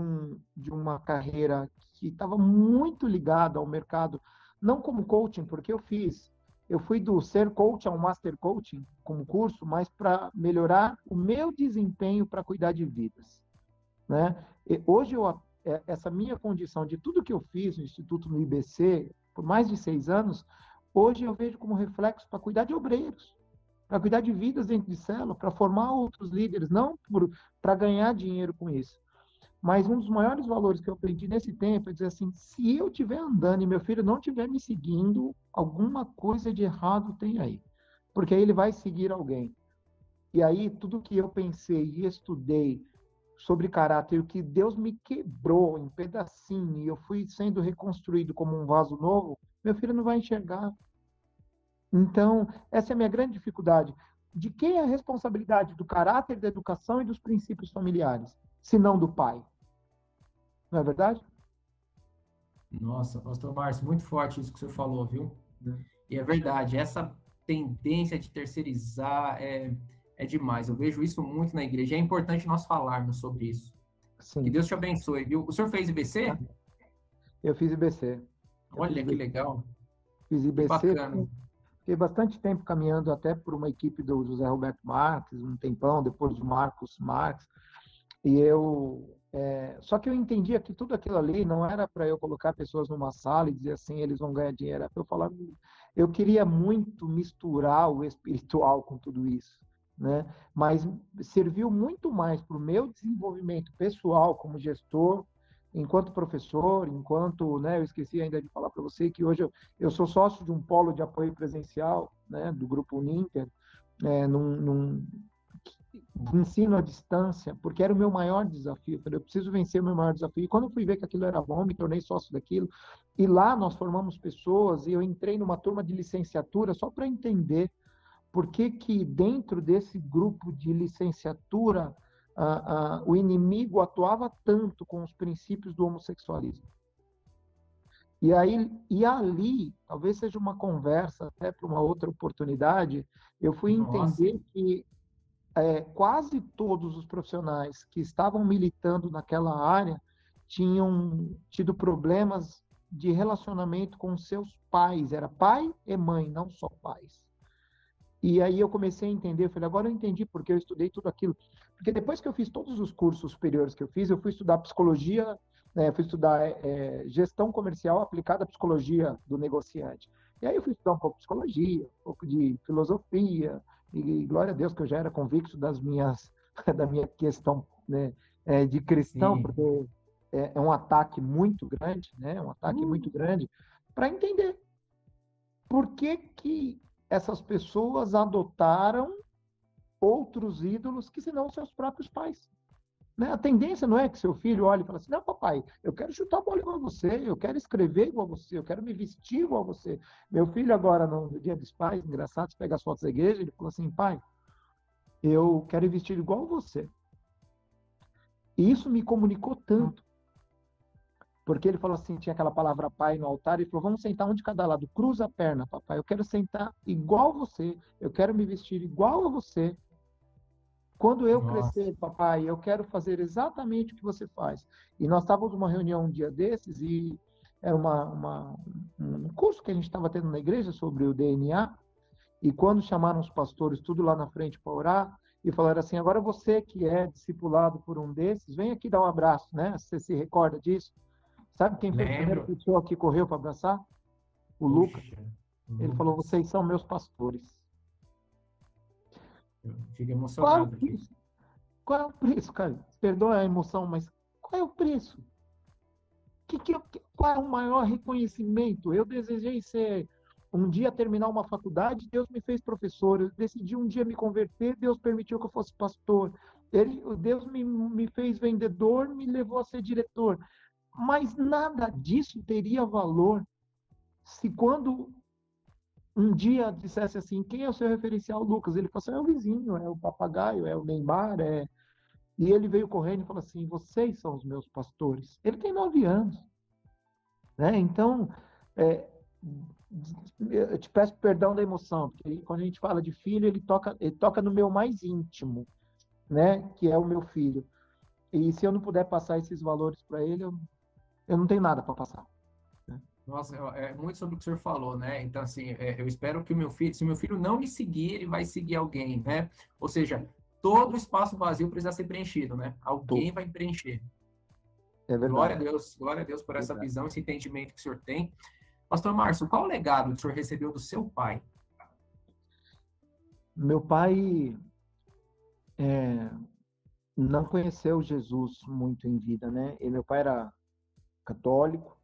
uma carreira que estava muito ligada ao mercado, não como coaching, porque eu fui do ser coach ao master coaching como curso, mas para melhorar o meu desempenho para cuidar de vidas, né? E hoje essa minha condição de tudo que eu fiz no Instituto no IBC por mais de 6 anos, hoje eu vejo como reflexo para cuidar de obreiros, para cuidar de vidas dentro de célula, para formar outros líderes, não para ganhar dinheiro com isso. Mas um dos maiores valores que eu aprendi nesse tempo é dizer assim, se eu estiver andando e meu filho não estiver me seguindo, alguma coisa de errado tem aí. Porque aí ele vai seguir alguém. E aí, tudo que eu pensei e estudei sobre caráter, o que Deus me quebrou em pedacinho, e eu fui sendo reconstruído como um vaso novo, meu filho não vai enxergar. Então, essa é a minha grande dificuldade. De quem é a responsabilidade do caráter, da educação e dos princípios familiares, se não do pai? Não é verdade? Nossa, pastor Márcio, muito forte isso que o senhor falou, viu? E é verdade, essa tendência de terceirizar é demais. Eu vejo isso muito na igreja. É importante nós falarmos sobre isso. Que Sim. Deus te abençoe, viu? O senhor fez IBC? Eu fiz IBC. Olha que legal, Fiz que IBC. bacana. Fiquei bastante tempo caminhando até por uma equipe do José Roberto Marques, um tempão, depois do Marcos Marques. Só que eu entendia que tudo aquilo ali não era para eu colocar pessoas numa sala e dizer assim, eles vão ganhar dinheiro. Era para eu falar, eu queria muito misturar o espiritual com tudo isso, né? Mas serviu muito mais para o meu desenvolvimento pessoal como gestor, enquanto professor, né? Eu esqueci ainda de falar para você que hoje eu sou sócio de um polo de apoio presencial, né? Do grupo Uninter, num de ensino à distância, porque era o meu maior desafio. Eu falei, eu preciso vencer o meu maior desafio. E quando eu fui ver que aquilo era bom, me tornei sócio daquilo. E lá nós formamos pessoas, e eu entrei numa turma de licenciatura só para entender por que que dentro desse grupo de licenciatura o inimigo atuava tanto com os princípios do homossexualismo. E ali, talvez seja uma conversa até para uma outra oportunidade, eu fui Nossa, entender que quase todos os profissionais que estavam militando naquela área tinham tido problemas de relacionamento com seus pais. Era pai e mãe, não só pais. E aí eu comecei a entender, eu falei, agora eu entendi porque eu estudei tudo aquilo. Porque depois que eu fiz todos os cursos superiores que eu fiz, eu fui estudar psicologia, fui estudar gestão comercial aplicada à psicologia do negociante. E aí eu fui estudar um pouco de psicologia, um pouco de filosofia, e glória a Deus que eu já era convicto das minhas da minha questão, né, de cristão, Sim. porque é um ataque muito grande, né, um ataque Uh, muito grande, para entender por que que essas pessoas adotaram outros ídolos que senão seus próprios pais. Né? A tendência não é que seu filho olhe e fale assim, não, papai, eu quero chutar a bola igual a você, eu quero escrever igual a você, eu quero me vestir igual a você. Meu filho agora, no Dia dos Pais, engraçado, você pega as fotos da igreja, ele falou assim, pai, eu quero ir vestido igual a você. E isso me comunicou tanto, porque ele falou assim, tinha aquela palavra pai no altar, e falou, vamos sentar um de cada lado, cruza a perna, papai, eu quero sentar igual a você, eu quero me vestir igual a você. Quando eu Nossa. crescer, papai, eu quero fazer exatamente o que você faz. E nós estávamos numa reunião um dia desses e era um curso que a gente estava tendo na igreja sobre o DNA. E quando chamaram os pastores tudo lá na frente para orar e falaram assim: agora você que é discipulado por um desses, vem aqui dar um abraço, né? Você se recorda disso? Sabe quem foi a primeira Lembro. pessoa que correu para abraçar? O Lucas. Puxa, Ele falou: Lucas. vocês são meus pastores. Eu fico Qual é o emocionado aqui. preço? Qual é o preço, cara? Perdoa a emoção, mas qual é o preço? Qual é o maior reconhecimento? Eu desejei ser um dia terminar uma faculdade, Deus me fez professor. Eu decidi um dia me converter, Deus permitiu que eu fosse pastor. Deus me fez vendedor, me levou a ser diretor. Mas nada disso teria valor se quando um dia dissesse assim, quem é o seu referencial, Lucas? Ele falou assim, é o vizinho, é o papagaio, é o Neymar, E ele veio correndo e falou assim, vocês são os meus pastores. Ele tem 9 anos. Né? Então, é, eu te peço perdão da emoção, porque quando a gente fala de filho, ele toca no meu mais íntimo, né? Que é o meu filho. E se eu não puder passar esses valores para ele, eu não tenho nada para passar. Né? Nossa, é muito sobre o que o senhor falou, né? Então, assim, eu espero que o meu filho, se o meu filho não me seguir, ele vai seguir alguém, né? Ou seja, todo espaço vazio precisa ser preenchido, né? Alguém Tô. vai preencher. É verdade. Glória a Deus por É essa verdade. visão, esse entendimento que o senhor tem. Pastor Márcio, qual o legado que o senhor recebeu do seu pai? Meu pai não conheceu Jesus muito em vida, né? E meu pai era católico,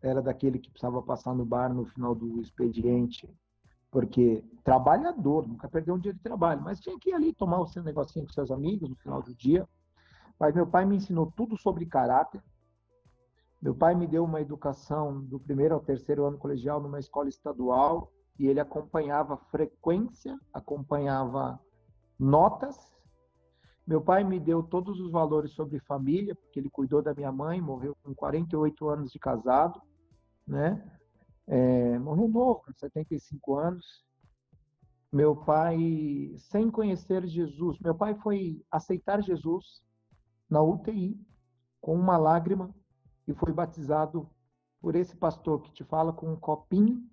era daquele que precisava passar no bar no final do expediente porque trabalhador, nunca perdeu um dia de trabalho, mas tinha que ir ali tomar o seu negocinho com seus amigos no final do dia. Mas meu pai me ensinou tudo sobre caráter. Meu pai me deu uma educação do primeiro ao terceiro ano colegial numa escola estadual e ele acompanhava frequência, acompanhava notas. Meu pai me deu todos os valores sobre família, porque ele cuidou da minha mãe, morreu com 48 anos de casado, né? Morreu novo, com 75 anos. Meu pai, sem conhecer Jesus, meu pai foi aceitar Jesus na UTI com uma lágrima e foi batizado por esse pastor que te fala com um copinho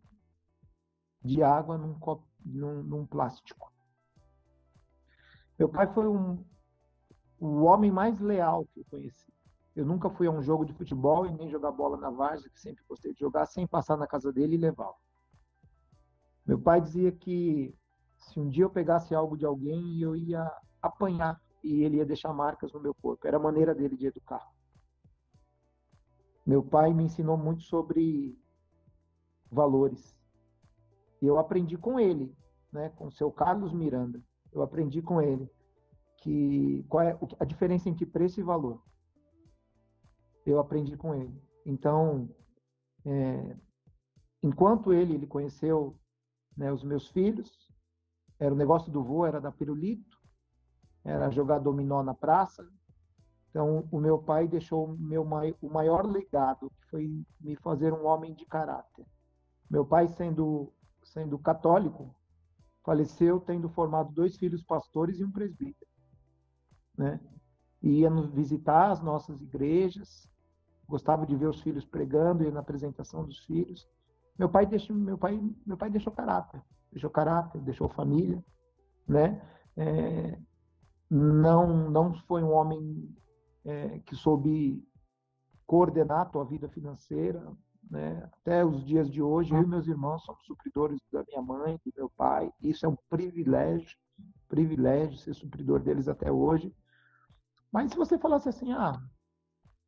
de água num plástico. Meu pai foi o homem mais leal que eu conheci. Eu nunca fui a um jogo de futebol e nem jogar bola na várzea, que sempre gostei de jogar, sem passar na casa dele e levá-lo. Meu pai dizia que se um dia eu pegasse algo de alguém, eu ia apanhar e ele ia deixar marcas no meu corpo. Era a maneira dele de educar. Meu pai me ensinou muito sobre valores. E eu aprendi com ele, né, com o seu Carlos Miranda. Eu aprendi com ele que qual é a diferença entre preço e valor. Eu aprendi com ele. Então, enquanto ele conheceu, né, os meus filhos, era o negócio do vô, era dar pirulito, era jogar dominó na praça. Então, o meu pai deixou o maior legado, que foi me fazer um homem de caráter. Meu pai, sendo católico, faleceu tendo formado 2 filhos pastores e um presbítero, né? E ia nos visitar as nossas igrejas, gostava de ver os filhos pregando, ia na apresentação dos filhos. Meu pai deixou caráter, deixou família, né? Não foi um homem que soube coordenar a tua vida financeira, né? Até os dias de hoje, eu e meus irmãos somos supridores da minha mãe, do meu pai. Isso é um privilégio, privilégio de ser supridor deles até hoje. Mas se você falasse assim,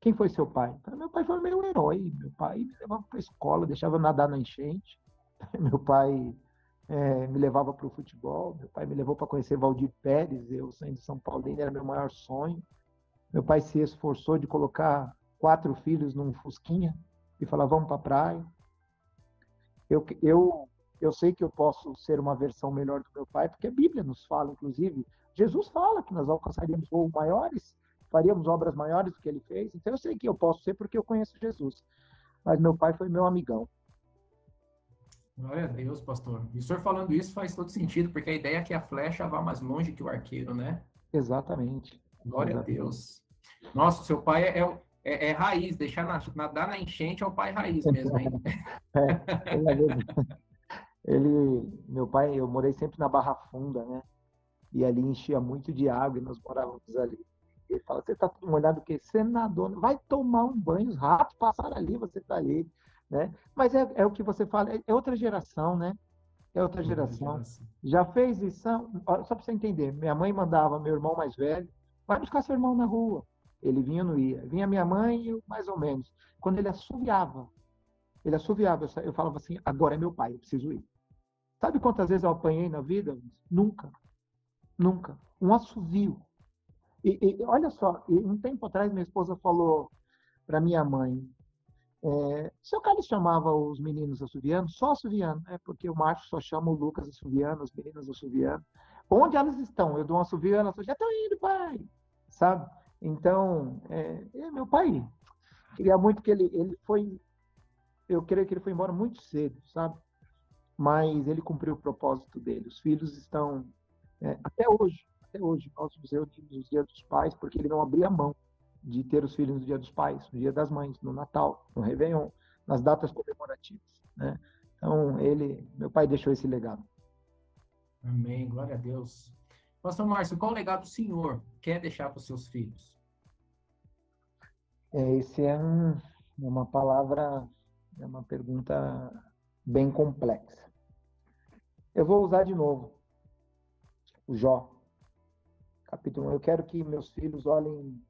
quem foi seu pai? Meu pai foi meu herói. Meu pai me levava para a escola, deixava eu nadar na enchente. Meu pai me levava para o futebol. Meu pai me levou para conhecer Valdir Pérez. Eu, sendo de São Paulino, era meu maior sonho. Meu pai se esforçou de colocar 4 filhos num fusquinha e falar, vamos para a praia. Eu sei que eu posso ser uma versão melhor do meu pai, porque a Bíblia nos fala, inclusive, Jesus fala que nós alcançaríamos voos maiores, faríamos obras maiores do que ele fez. Então eu sei que eu posso ser porque eu conheço Jesus. Mas meu pai foi meu amigão. Glória a Deus, pastor. E o senhor falando isso faz todo sentido, porque a ideia é que a flecha vá mais longe que o arqueiro, né? Exatamente. Glória a Exatamente. Deus. Nossa, o seu pai é raiz, deixar nadar na enchente é o pai raiz mesmo, hein? Meu pai, eu morei sempre na Barra Funda, né? E ali enchia muito de água e nós morávamos ali. Ele fala, você está molhado o quê? Você nadou, vai tomar um banho, os ratos passaram ali, você está ali, né? Mas é o que você fala, é outra geração, né? É outra Outra geração. geração. Já fez lição, só para você entender, minha mãe mandava meu irmão mais velho, vai buscar seu irmão na rua. Ele vinha ou não ia? Vinha minha mãe, eu, mais ou menos. Quando ele assoviava, eu falava assim, agora é meu pai, eu preciso ir. Sabe quantas vezes eu apanhei na vida? Nunca, nunca. Um assovio. E olha só, um tempo atrás minha esposa falou para minha mãe, seu Carlos chamava os meninos assovianos, só assoviando, porque o macho só chama o Lucas assoviando, as meninas assoviando. Onde elas estão? Eu dou um assovio, elas falam, já estão indo, pai. Sabe? Então, meu pai, queria muito que ele foi, eu creio que ele foi embora muito cedo, sabe? Mas ele cumpriu o propósito dele. Os filhos estão, até hoje, nós nos reunimos nos dias dos pais, porque ele não abria mão de ter os filhos no dia dos pais, no dia das mães, no Natal, no Réveillon, nas datas comemorativas, né? Então, meu pai deixou esse legado. Amém, glória a Deus. Pastor Márcio, qual legado o senhor quer deixar para os seus filhos? Esse uma palavra, é uma pergunta bem complexa. Eu vou usar de novo o Jó, capítulo 1. Eu quero que meus filhos olhem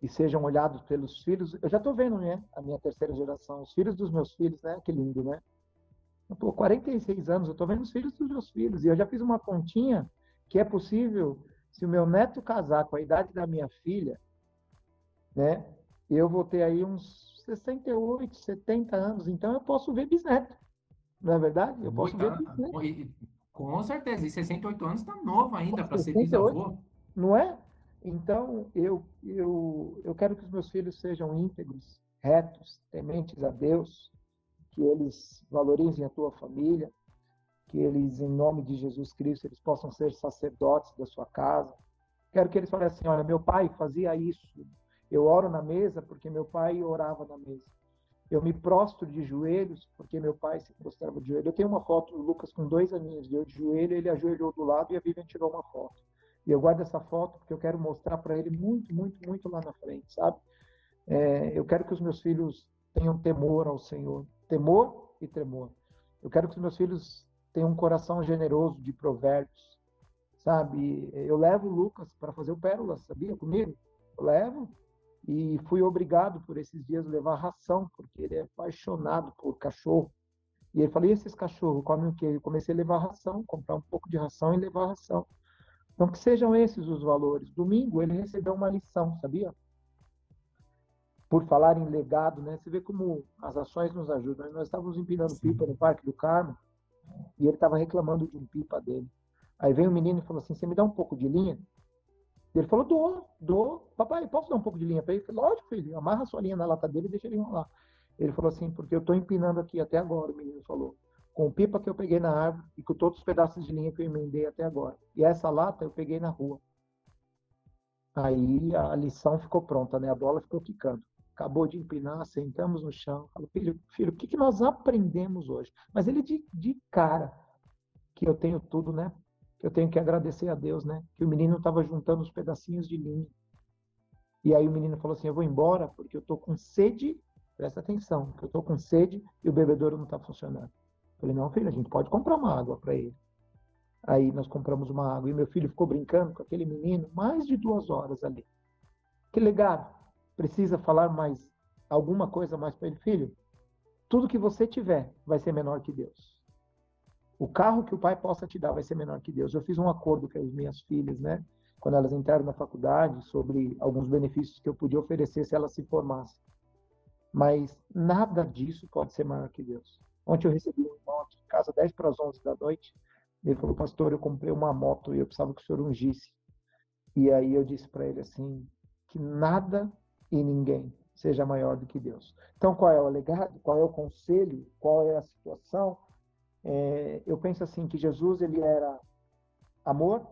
e sejam olhados pelos filhos. Eu já estou vendo, né? A minha terceira geração, os filhos dos meus filhos, né? Que lindo, né? Eu estou 46 anos, eu estou vendo os filhos dos meus filhos. E eu já fiz uma continha que é possível, se o meu neto casar com a idade da minha filha, né? Eu vou ter aí uns 68, 70 anos. Então eu posso ver bisneto. Não é verdade? Eu posso ver bisneto. Com certeza, e 68 anos está novo ainda para ser 68, bisavô. não é? Então, eu quero que os meus filhos sejam íntegros, retos, tementes a Deus, que eles valorizem a tua família, que eles, em nome de Jesus Cristo, eles possam ser sacerdotes da sua casa. Quero que eles falem assim, olha, meu pai fazia isso, eu oro na mesa porque meu pai orava na mesa. Eu me prostro de joelhos porque meu pai se prostrava de joelho. Eu tenho uma foto do Lucas com 2 aninhos de joelho, ele ajoelhou do lado e a Vivian tirou uma foto. E eu guardo essa foto porque eu quero mostrar para ele muito, muito, muito lá na frente, sabe? Eu quero que os meus filhos tenham temor ao Senhor. Temor e tremor. Eu quero que os meus filhos tenham um coração generoso de provérbios, sabe? Eu levo o Lucas para fazer o Pérola, sabia? Comigo. Eu levo e fui obrigado por esses dias a levar ração, porque ele é apaixonado por cachorro. E ele falou, e esses cachorros comem o quê? Eu comecei a levar ração, comprar um pouco de ração e levar ração. Então, que sejam esses os valores. Domingo, ele recebeu uma lição, sabia? Por falar em legado, né? Você vê como as ações nos ajudam. Nós estávamos empinando pipa no Parque do Carmo e ele estava reclamando de um pipa dele. Aí veio um menino e falou assim, você me dá um pouco de linha? E ele falou, dou. Papai, posso dar um pouco de linha para ele? Eu falei, lógico, filho, amarra a sua linha na lata dele e deixa ele enrolar. Ele falou assim, porque eu estou empinando aqui até agora, o menino falou. Com o pipa que eu peguei na árvore e com todos os pedaços de linha que eu emendei até agora. E essa lata eu peguei na rua. Aí a lição ficou pronta, né? A bola ficou quicando. Acabou de empinar, sentamos no chão. Falei, filho, o que nós aprendemos hoje? Mas ele de cara, que eu tenho tudo, né? Que eu tenho que agradecer a Deus, né? Que o menino estava juntando os pedacinhos de linha. E aí o menino falou assim, eu vou embora porque eu tô com sede, presta atenção, que eu tô com sede e o bebedouro não está funcionando. Eu falei, não, filho, a gente pode comprar uma água para ele. Aí nós compramos uma água e meu filho ficou brincando com aquele menino mais de 2 horas ali. Que legado! Precisa falar mais alguma coisa mais para ele, filho? Tudo que você tiver vai ser menor que Deus. O carro que o pai possa te dar vai ser menor que Deus. Eu fiz um acordo com as minhas filhas, né? Quando elas entraram na faculdade, sobre alguns benefícios que eu podia oferecer se elas se formassem. Mas nada disso pode ser maior que Deus. Ontem eu recebi um irmão aqui em casa, 10 para as 11 da noite. Ele falou, pastor, eu comprei uma moto e eu precisava que o senhor ungisse. E aí eu disse para ele assim, que nada e ninguém seja maior do que Deus. Então, qual é o legado? Qual é o conselho? Qual é a situação? Eu penso assim, que Jesus, ele era amor,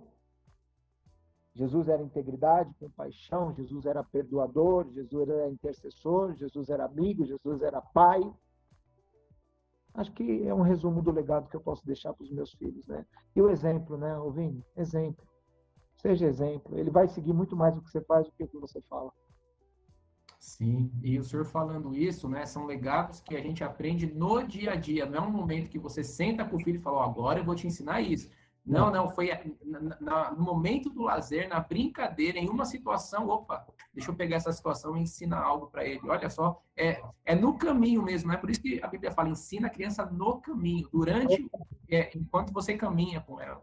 Jesus era integridade, compaixão, Jesus era perdoador, Jesus era intercessor, Jesus era amigo, Jesus era pai. Acho que é um resumo do legado que eu posso deixar para os meus filhos, né? E o exemplo, né, Vini? Exemplo. Seja exemplo. Ele vai seguir muito mais o que você faz do que o que você fala. Sim, e o senhor falando isso, né, são legados que a gente aprende no dia a dia, não é um momento que você senta com o filho e fala, oh, agora eu vou te ensinar isso. Não, não, foi no momento do lazer, na brincadeira, em uma situação, opa, deixa eu pegar essa situação e ensinar algo para ele. Olha só, é no caminho mesmo, né? Por isso que a Bíblia fala, ensina a criança no caminho, enquanto você caminha com ela.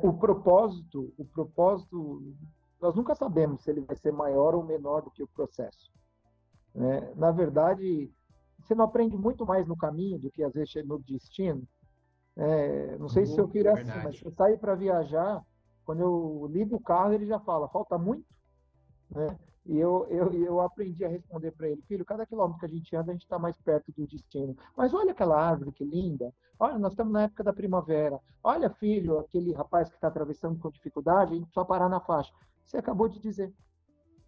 O propósito, nós nunca sabemos se ele vai ser maior ou menor do que o processo, né? Na verdade, você não aprende muito mais no caminho do que às vezes no destino. Não sei se seu filho é assim, mas você sai para viajar, quando eu ligo o carro, ele já fala, falta muito, né? E eu aprendi a responder para ele, filho, cada quilômetro que a gente anda, a gente está mais perto do destino. Mas olha aquela árvore, que linda. Olha, nós estamos na época da primavera. Olha, filho, aquele rapaz que está atravessando com dificuldade, a gente precisa parar na faixa. Você acabou de dizer.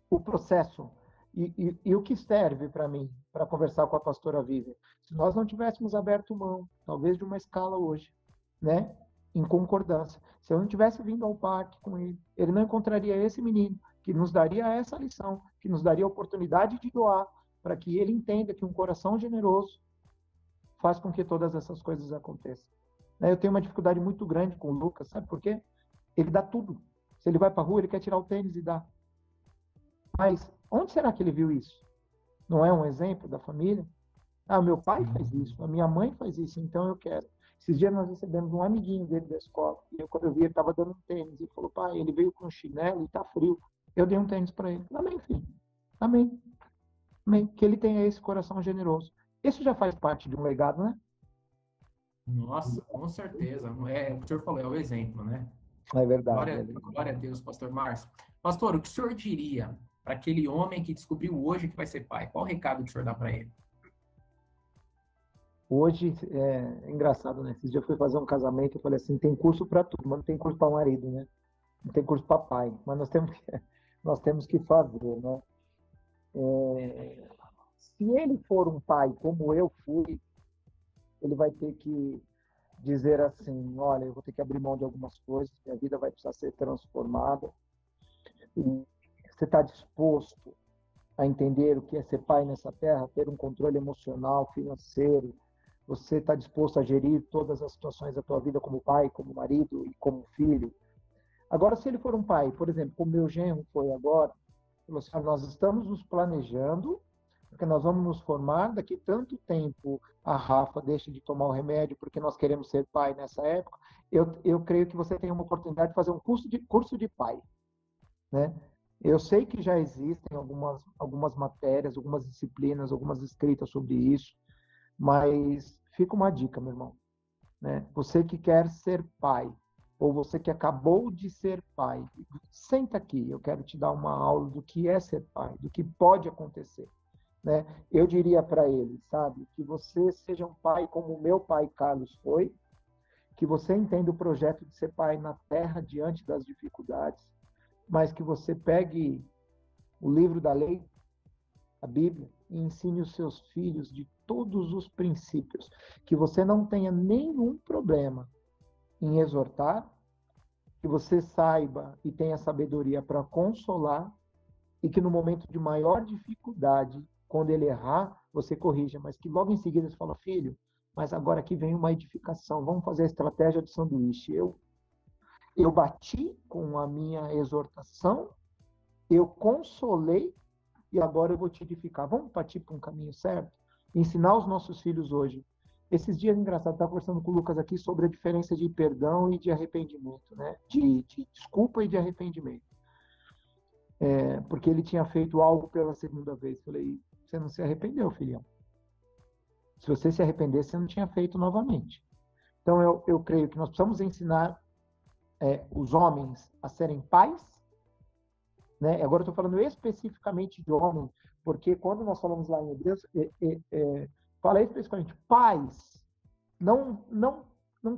O processo e o que serve para mim, para conversar com a pastora Vivian. Se nós não tivéssemos aberto mão, talvez de uma escala hoje, né? Em concordância. Se eu não tivesse vindo ao parque com ele, ele não encontraria esse menino que nos daria essa lição, que nos daria a oportunidade de doar, para que ele entenda que um coração generoso faz com que todas essas coisas aconteçam. Eu tenho uma dificuldade muito grande com o Lucas, sabe por quê? Ele dá tudo. Se ele vai para a rua, ele quer tirar o tênis e dá. Mas onde será que ele viu isso? Não é um exemplo da família? Ah, meu pai faz isso, a minha mãe faz isso, então eu quero. Esses dias nós recebemos um amiguinho dele da escola, e quando eu vi, ele estava dando um tênis, e falou, pai, ele veio com um chinelo e está frio. Eu dei um tênis para ele. Amém, filho. Amém. Amém. Que ele tenha esse coração generoso. Isso já faz parte de um legado, né? Nossa, com certeza. O que o senhor falou, é o exemplo, né? É verdade. Glória a Deus, pastor Márcio. Pastor, o que o senhor diria para aquele homem que descobriu hoje que vai ser pai? Qual o recado que o senhor dá para ele? Hoje, é engraçado, né? Esses dias eu fui fazer um casamento, eu falei assim, tem curso para tudo, mas não tem curso para marido, né? Não tem curso para pai, mas nós temos que fazer, né? Se ele for um pai como eu fui, ele vai ter que dizer assim, olha, eu vou ter que abrir mão de algumas coisas, minha vida vai precisar ser transformada. E você está disposto a entender o que é ser pai nessa terra, ter um controle emocional, financeiro, você está disposto a gerir todas as situações da tua vida como pai, como marido e como filho. Agora, se ele for um pai, por exemplo, como meu genro foi agora, falou assim, nós estamos nos planejando, porque nós vamos nos formar, daqui tanto tempo a Rafa deixa de tomar o remédio porque nós queremos ser pai nessa época, eu creio que você tem uma oportunidade de fazer um curso de pai, né? Eu sei que já existem algumas matérias, algumas disciplinas, algumas escritas sobre isso, mas fica uma dica, meu irmão, né? Você que quer ser pai, ou você que acabou de ser pai, senta aqui, eu quero te dar uma aula do que é ser pai, do que pode acontecer, né? Eu diria para ele, sabe, que você seja um pai como o meu pai Carlos foi, que você entenda o projeto de ser pai na terra diante das dificuldades, mas que você pegue o livro da lei, a Bíblia, e ensine os seus filhos de todos os princípios, que você não tenha nenhum problema em exortar, que você saiba e tenha sabedoria para consolar, e que no momento de maior dificuldade, quando ele errar, você corrija, mas que logo em seguida você fala, filho, mas agora aqui vem uma edificação, vamos fazer a estratégia do sanduíche. Eu bati com a minha exortação, eu consolei, e agora eu vou te edificar. Vamos partir para um caminho certo? Ensinar os nossos filhos hoje. Esses dias, engraçado, estava conversando com o Lucas aqui sobre a diferença de perdão e de arrependimento, né? De desculpa e de arrependimento. Porque ele tinha feito algo pela segunda vez. Falei, você não se arrependeu, filhão. Se você se arrependesse, você não tinha feito novamente. Então, eu creio que nós precisamos ensinar os homens a serem pais, né? Agora eu estou falando especificamente de homem, porque quando nós falamos lá em Hebreus, fala especificamente, pais, não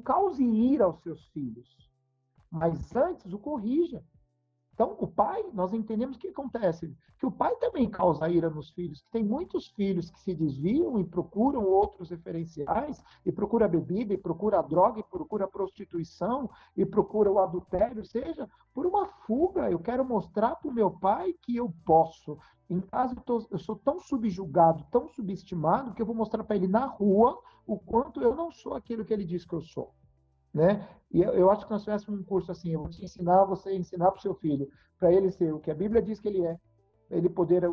cause ira aos seus filhos, mas antes o corrija. Então, o pai, nós entendemos o que acontece, que o pai também causa ira nos filhos. Tem muitos filhos que se desviam e procuram outros referenciais, e procura a bebida, e procura a droga, e procura a prostituição, e procura o adultério, seja por uma fuga. Eu quero mostrar para o meu pai que eu posso. Em casa, eu sou tão subjugado, tão subestimado, que eu vou mostrar para ele na rua o quanto eu não sou aquilo que ele diz que eu sou. Né? E eu acho que nós tivéssemos um curso assim, eu vou te ensinar, você ensinar para o seu filho, para ele ser o que a Bíblia diz que ele é, para ele poder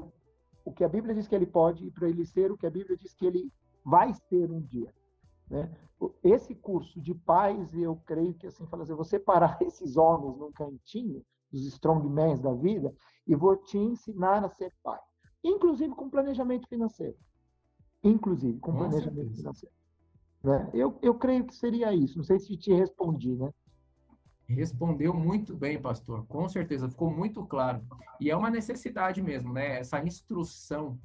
o que a Bíblia diz que ele pode, e para ele ser o que a Bíblia diz que ele vai ser um dia. Né? Esse curso de pais, eu creio que assim, fala assim, eu vou separar esses homens num cantinho, os strongmans da vida, e vou te ensinar a ser pai. Inclusive com planejamento financeiro. Inclusive com planejamento financeiro. Né? Eu creio que seria isso. Não sei se te respondi, né? Respondeu muito bem, pastor. Com certeza, ficou muito claro. E é uma necessidade mesmo, né? Essa instrução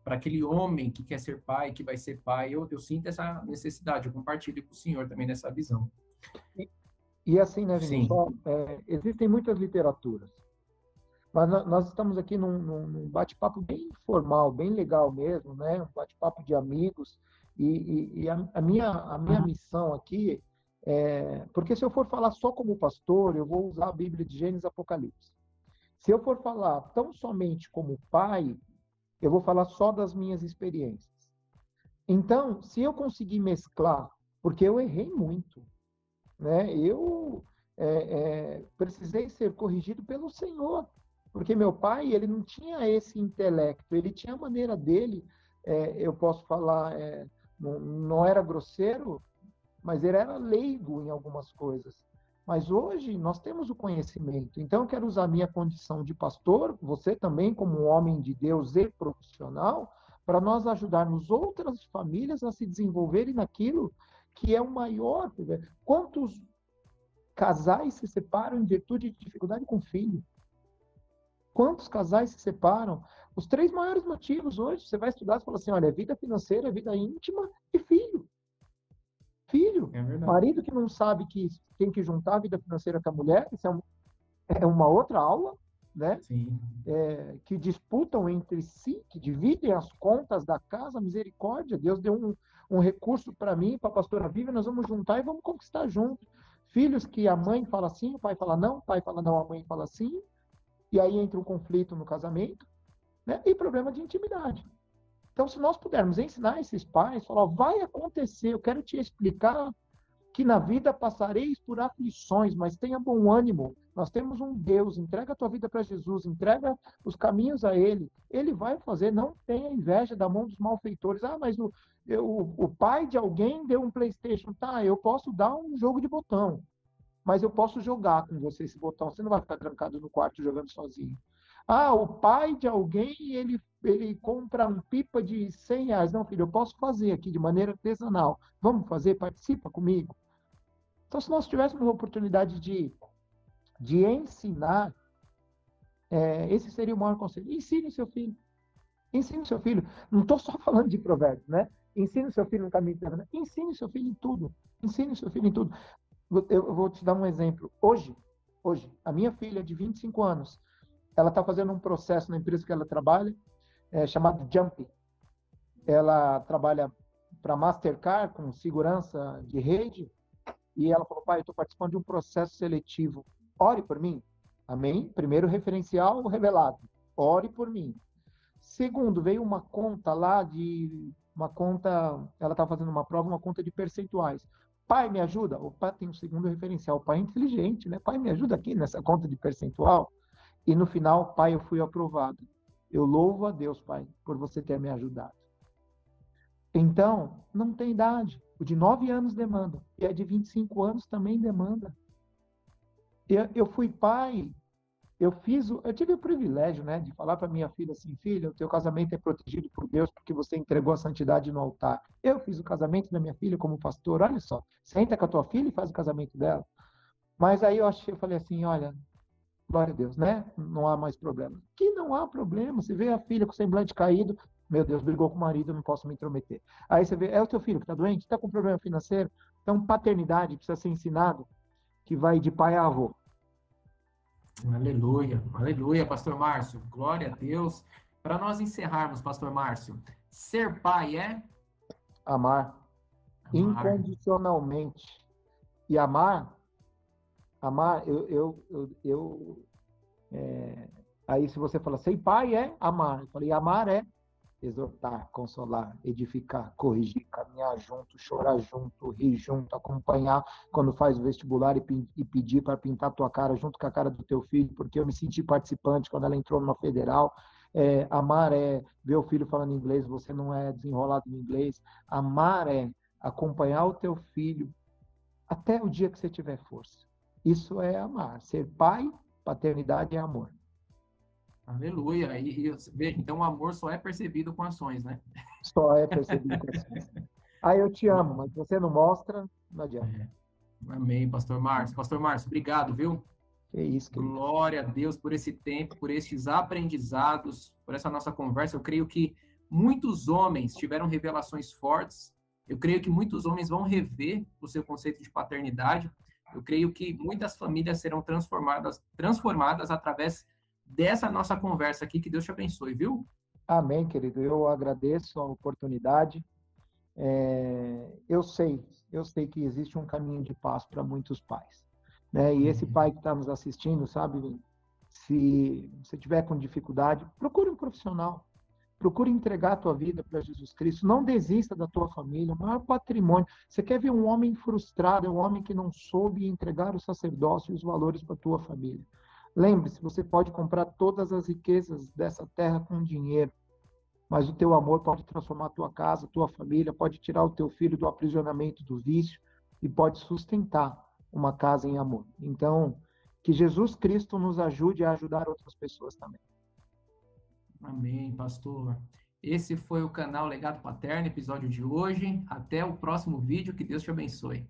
para aquele homem que quer ser pai, que vai ser pai. Eu sinto essa necessidade. Eu compartilho com o senhor também nessa visão. E assim, né, Sim. Vinícius? Existem muitas literaturas. Mas nós estamos aqui num bate-papo bem formal, bem legal mesmo, né? Um bate-papo de amigos. E a minha missão aqui porque se eu for falar só como pastor, eu vou usar a Bíblia de Gênesis e Apocalipse. Se eu for falar tão somente como pai, eu vou falar só das minhas experiências. Então, se eu conseguir mesclar, porque eu errei muito, né? Eu precisei ser corrigido pelo Senhor, porque meu pai, ele não tinha esse intelecto, ele tinha a maneira dele, eu posso falar, não era grosseiro, mas ele era leigo em algumas coisas. Mas hoje nós temos o conhecimento. Então eu quero usar a minha condição de pastor, você também como um homem de Deus e profissional, para nós ajudarmos outras famílias a se desenvolverem naquilo que é o maior. Quantos casais se separam em virtude de dificuldade com filho? Quantos casais se separam? Os 3 maiores motivos hoje, você vai estudar e fala assim, olha, vida financeira, vida íntima e filho. Filho, marido que não sabe que tem que juntar a vida financeira com a mulher, isso é uma outra aula, né? Sim. Que disputam entre si, que dividem as contas da casa, misericórdia. Deus deu um recurso para mim, para a pastora Vivian, nós vamos juntar e vamos conquistar junto. Filhos que a mãe fala sim, o pai fala não, a mãe fala sim, e aí entra um conflito no casamento, né? E problema de intimidade. Então, se nós pudermos ensinar esses pais, falar, vai acontecer, eu quero te explicar que na vida passareis por aflições, mas tenha bom ânimo. Nós temos um Deus, entrega a tua vida para Jesus, entrega os caminhos a Ele. Ele vai fazer, não tenha inveja da mão dos malfeitores. Ah, mas o pai de alguém deu um PlayStation. Tá, eu posso dar um jogo de botão, mas eu posso jogar com você esse botão. Você não vai ficar trancado no quarto jogando sozinho. Ah, o pai de alguém, ele compra um pipa de R$ 100. Não, filho, eu posso fazer aqui de maneira artesanal. Vamos fazer? Participa comigo. Então, se nós tivéssemos a oportunidade de ensinar, esse seria o maior conselho. Ensine o seu filho. Ensine o seu filho. Não estou só falando de provérbios, né? Ensine o seu filho no caminho de Deus. Ensine o seu filho em tudo. Ensine o seu filho em tudo. Eu vou te dar um exemplo. Hoje, a minha filha de 25 anos, ela está fazendo um processo na empresa que ela trabalha, chamado Jump. Ela trabalha para Mastercard, com segurança de rede, e ela falou, pai, eu estou participando de um processo seletivo. Ore por mim. Amém? Primeiro, referencial revelado. Ore por mim. Segundo, veio uma conta lá ela está fazendo uma prova, uma conta de percentuais. Pai, me ajuda. Opa, tem um segundo referencial. Pai é inteligente, né? Pai, me ajuda aqui nessa conta de percentual. E no final, pai, eu fui aprovado. Eu louvo a Deus, pai, por você ter me ajudado. Então, não tem idade. O de 9 anos demanda. E a de 25 anos também demanda. Eu fui pai, eu tive o privilégio, né, de falar para minha filha assim, filha, o teu casamento é protegido por Deus porque você entregou a santidade no altar. Eu fiz o casamento da minha filha como pastor, olha só, senta com a tua filha e faz o casamento dela. Mas aí eu falei assim, olha, glória a Deus, né? Não há mais problema. Que não há problema. Você vê a filha com o semblante caído, meu Deus, brigou com o marido, não posso me intrometer. Aí você vê, é o teu filho que está doente, está com problema financeiro. Então, paternidade precisa ser ensinado, que vai de pai a avô. Aleluia, aleluia, Pastor Márcio. Glória a Deus. Para nós encerrarmos, Pastor Márcio, ser pai é Amar amar. incondicionalmente. E amar, aí se você fala, ser pai é amar. Eu falei, amar é exortar, consolar, edificar, corrigir, caminhar junto, chorar junto, rir junto, acompanhar quando faz o vestibular e pedir para pintar tua cara junto com a cara do teu filho, porque eu me senti participante quando ela entrou numa federal. Amar é ver o filho falando inglês, você não é desenrolado no inglês. Amar é acompanhar o teu filho até o dia que você tiver força. Isso é amar. Ser pai, paternidade é amor. Aleluia. Então, o amor só é percebido com ações, né? Só é percebido com ações. Ah, eu te amo, mas você não mostra, não adianta. É. Amém, Pastor Márcio. Pastor Márcio, obrigado, viu? Que isso, querido. Glória a Deus por esse tempo, por estes aprendizados, por essa nossa conversa. Eu creio que muitos homens tiveram revelações fortes. Eu creio que muitos homens vão rever o seu conceito de paternidade. Eu creio que muitas famílias serão transformadas através dessa nossa conversa aqui. Que Deus te abençoe, viu? Amém, querido. Eu agradeço a oportunidade. Eu sei que existe um caminho de paz para muitos pais, né? E esse pai que está nos assistindo, sabe, se você tiver com dificuldade, procure um profissional. Procure entregar a tua vida para Jesus Cristo. Não desista da tua família, o maior patrimônio. Você quer ver um homem frustrado, é um homem que não soube entregar o sacerdócio e os valores para a tua família. Lembre-se, você pode comprar todas as riquezas dessa terra com dinheiro, mas o teu amor pode transformar a tua casa, a tua família, pode tirar o teu filho do aprisionamento do vício e pode sustentar uma casa em amor. Então, que Jesus Cristo nos ajude a ajudar outras pessoas também. Amém, pastor. Esse foi o canal Legado Paterno, episódio de hoje. Até o próximo vídeo. Que Deus te abençoe.